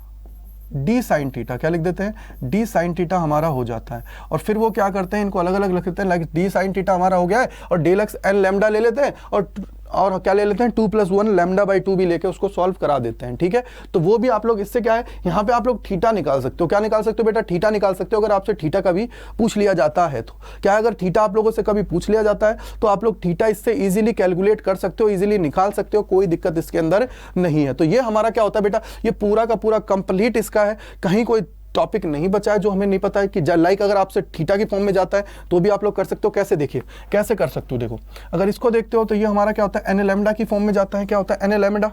D sine theta, क्या लिख देते हैं, डी साइन थीटा हमारा हो जाता है। और फिर वो क्या करते हैं, इनको अलग अलग लिख देते हैं, लाइक डी साइन थीटा हमारा हो गया है और डेल एक्स एन लैम्डा ले लेते हैं और क्या ले लेते हैं 2+1 लैम्डा बाई 2 भी लेके उसको सॉल्व करा देते हैं, ठीक है। तो वो भी आप लोग इससे क्या है, यहाँ पे आप लोग थीटा निकाल सकते हो, क्या निकाल सकते हो बेटा, थीटा निकाल सकते हो। अगर आपसे थीटा कभी पूछ लिया जाता है तो क्या, अगर थीटा आप लोगों से कभी पूछ लिया जाता है तो आप लोग थीटा इससे इजीली कैलकुलेट कर सकते हो, इजीली निकाल सकते हो, कोई दिक्कत इसके अंदर नहीं है। तो ये हमारा क्या होता है बेटा, ये पूरा का पूरा कंप्लीट इसका है, कहीं कोई टॉपिक नहीं बचा है जो हमें नहीं पता है कि लाइक अगर आपसे थीटा की फॉर्म में जाता है तो भी आप लोग कर सकते हो। कैसे, देखिए कैसे कर सकते हो, देखो अगर इसको देखते हो तो ये हमारा क्या होता है, एन लैम्डा की फॉर्म में जाता है, क्या होता है एन लैम्डा,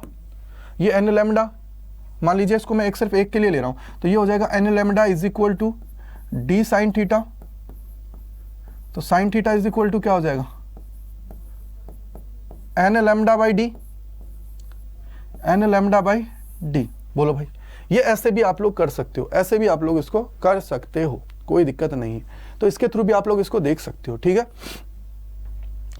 ये एन लैम्डा मान लीजिए इसको मैं सिर्फ एक के लिए ले रहा हूं, तो ये हो जाएगा N lambda is equal to D sine theta. तो sine theta is equal to क्या हो जाएगा, N lambda by D, N lambda by D. बोलो भाई, ये ऐसे भी आप लोग कर सकते हो, ऐसे भी आप लोग इसको कर सकते हो, कोई दिक्कत नहीं है। तो इसके थ्रू भी आप लोग इसको देख सकते हो, ठीक है,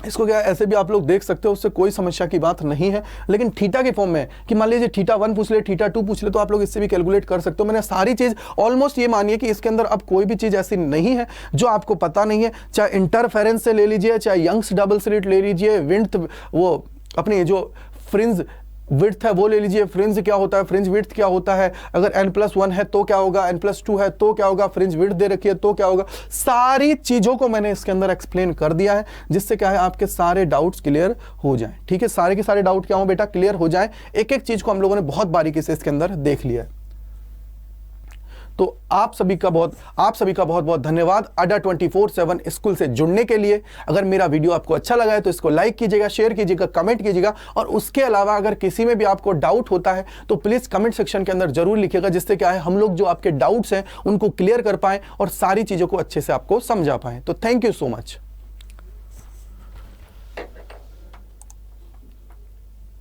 इसको क्या ऐसे भी आप लोग देख सकते हो, उससे कोई समस्या की बात नहीं है। लेकिन थीटा के फॉर्म में कि मान लीजिए थीटा 1 पूछ ले, थीटा 2 पूछ ले, तो आप लोग इससे भी कैलकुलेट कर सकते हो। मैंने सारी चीज ऑलमोस्ट ये मानिए कि इसके अंदर अब कोई भी चीज ऐसी नहीं है जो आपको पता नहीं है, चाहे इंटरफेरेंस से ले लीजिए, चाहे यंग्स डबल स्लिट ले लीजिए, विड्थ वो अपनी जो फ्रिंज विड्थ है वो ले लीजिए, फ्रिंज क्या होता है, फ्रिंज विड्थ क्या होता है, अगर n+1 है तो क्या होगा, n+2 है तो क्या होगा, फ्रिंज विड्थ दे रखी है तो क्या होगा, सारी चीजों को मैंने इसके अंदर एक्सप्लेन कर दिया है, जिससे क्या है आपके सारे डाउट्स क्लियर हो जाएं, ठीक है। सारे के सारे डाउट क्या हो बेटा, क्लियर हो जाएं। एक एक चीज को हम लोगों ने बहुत बारीकी से इसके अंदर देख लिया है। तो आप सभी का बहुत बहुत धन्यवाद अड्डा 24/7 स्कूल से जुड़ने के लिए। अगर मेरा वीडियो आपको अच्छा लगा है तो इसको लाइक कीजिएगा, शेयर कीजिएगा, कमेंट कीजिएगा, और उसके अलावा अगर किसी में भी आपको डाउट होता है तो प्लीज कमेंट सेक्शन के अंदर जरूर लिखिएगा, जिससे क्या है हम लोग जो आपके डाउट्स हैं उनको क्लियर कर पाएं और सारी चीजों को अच्छे से आपको समझा पाएं। तो थैंक यू सो मच।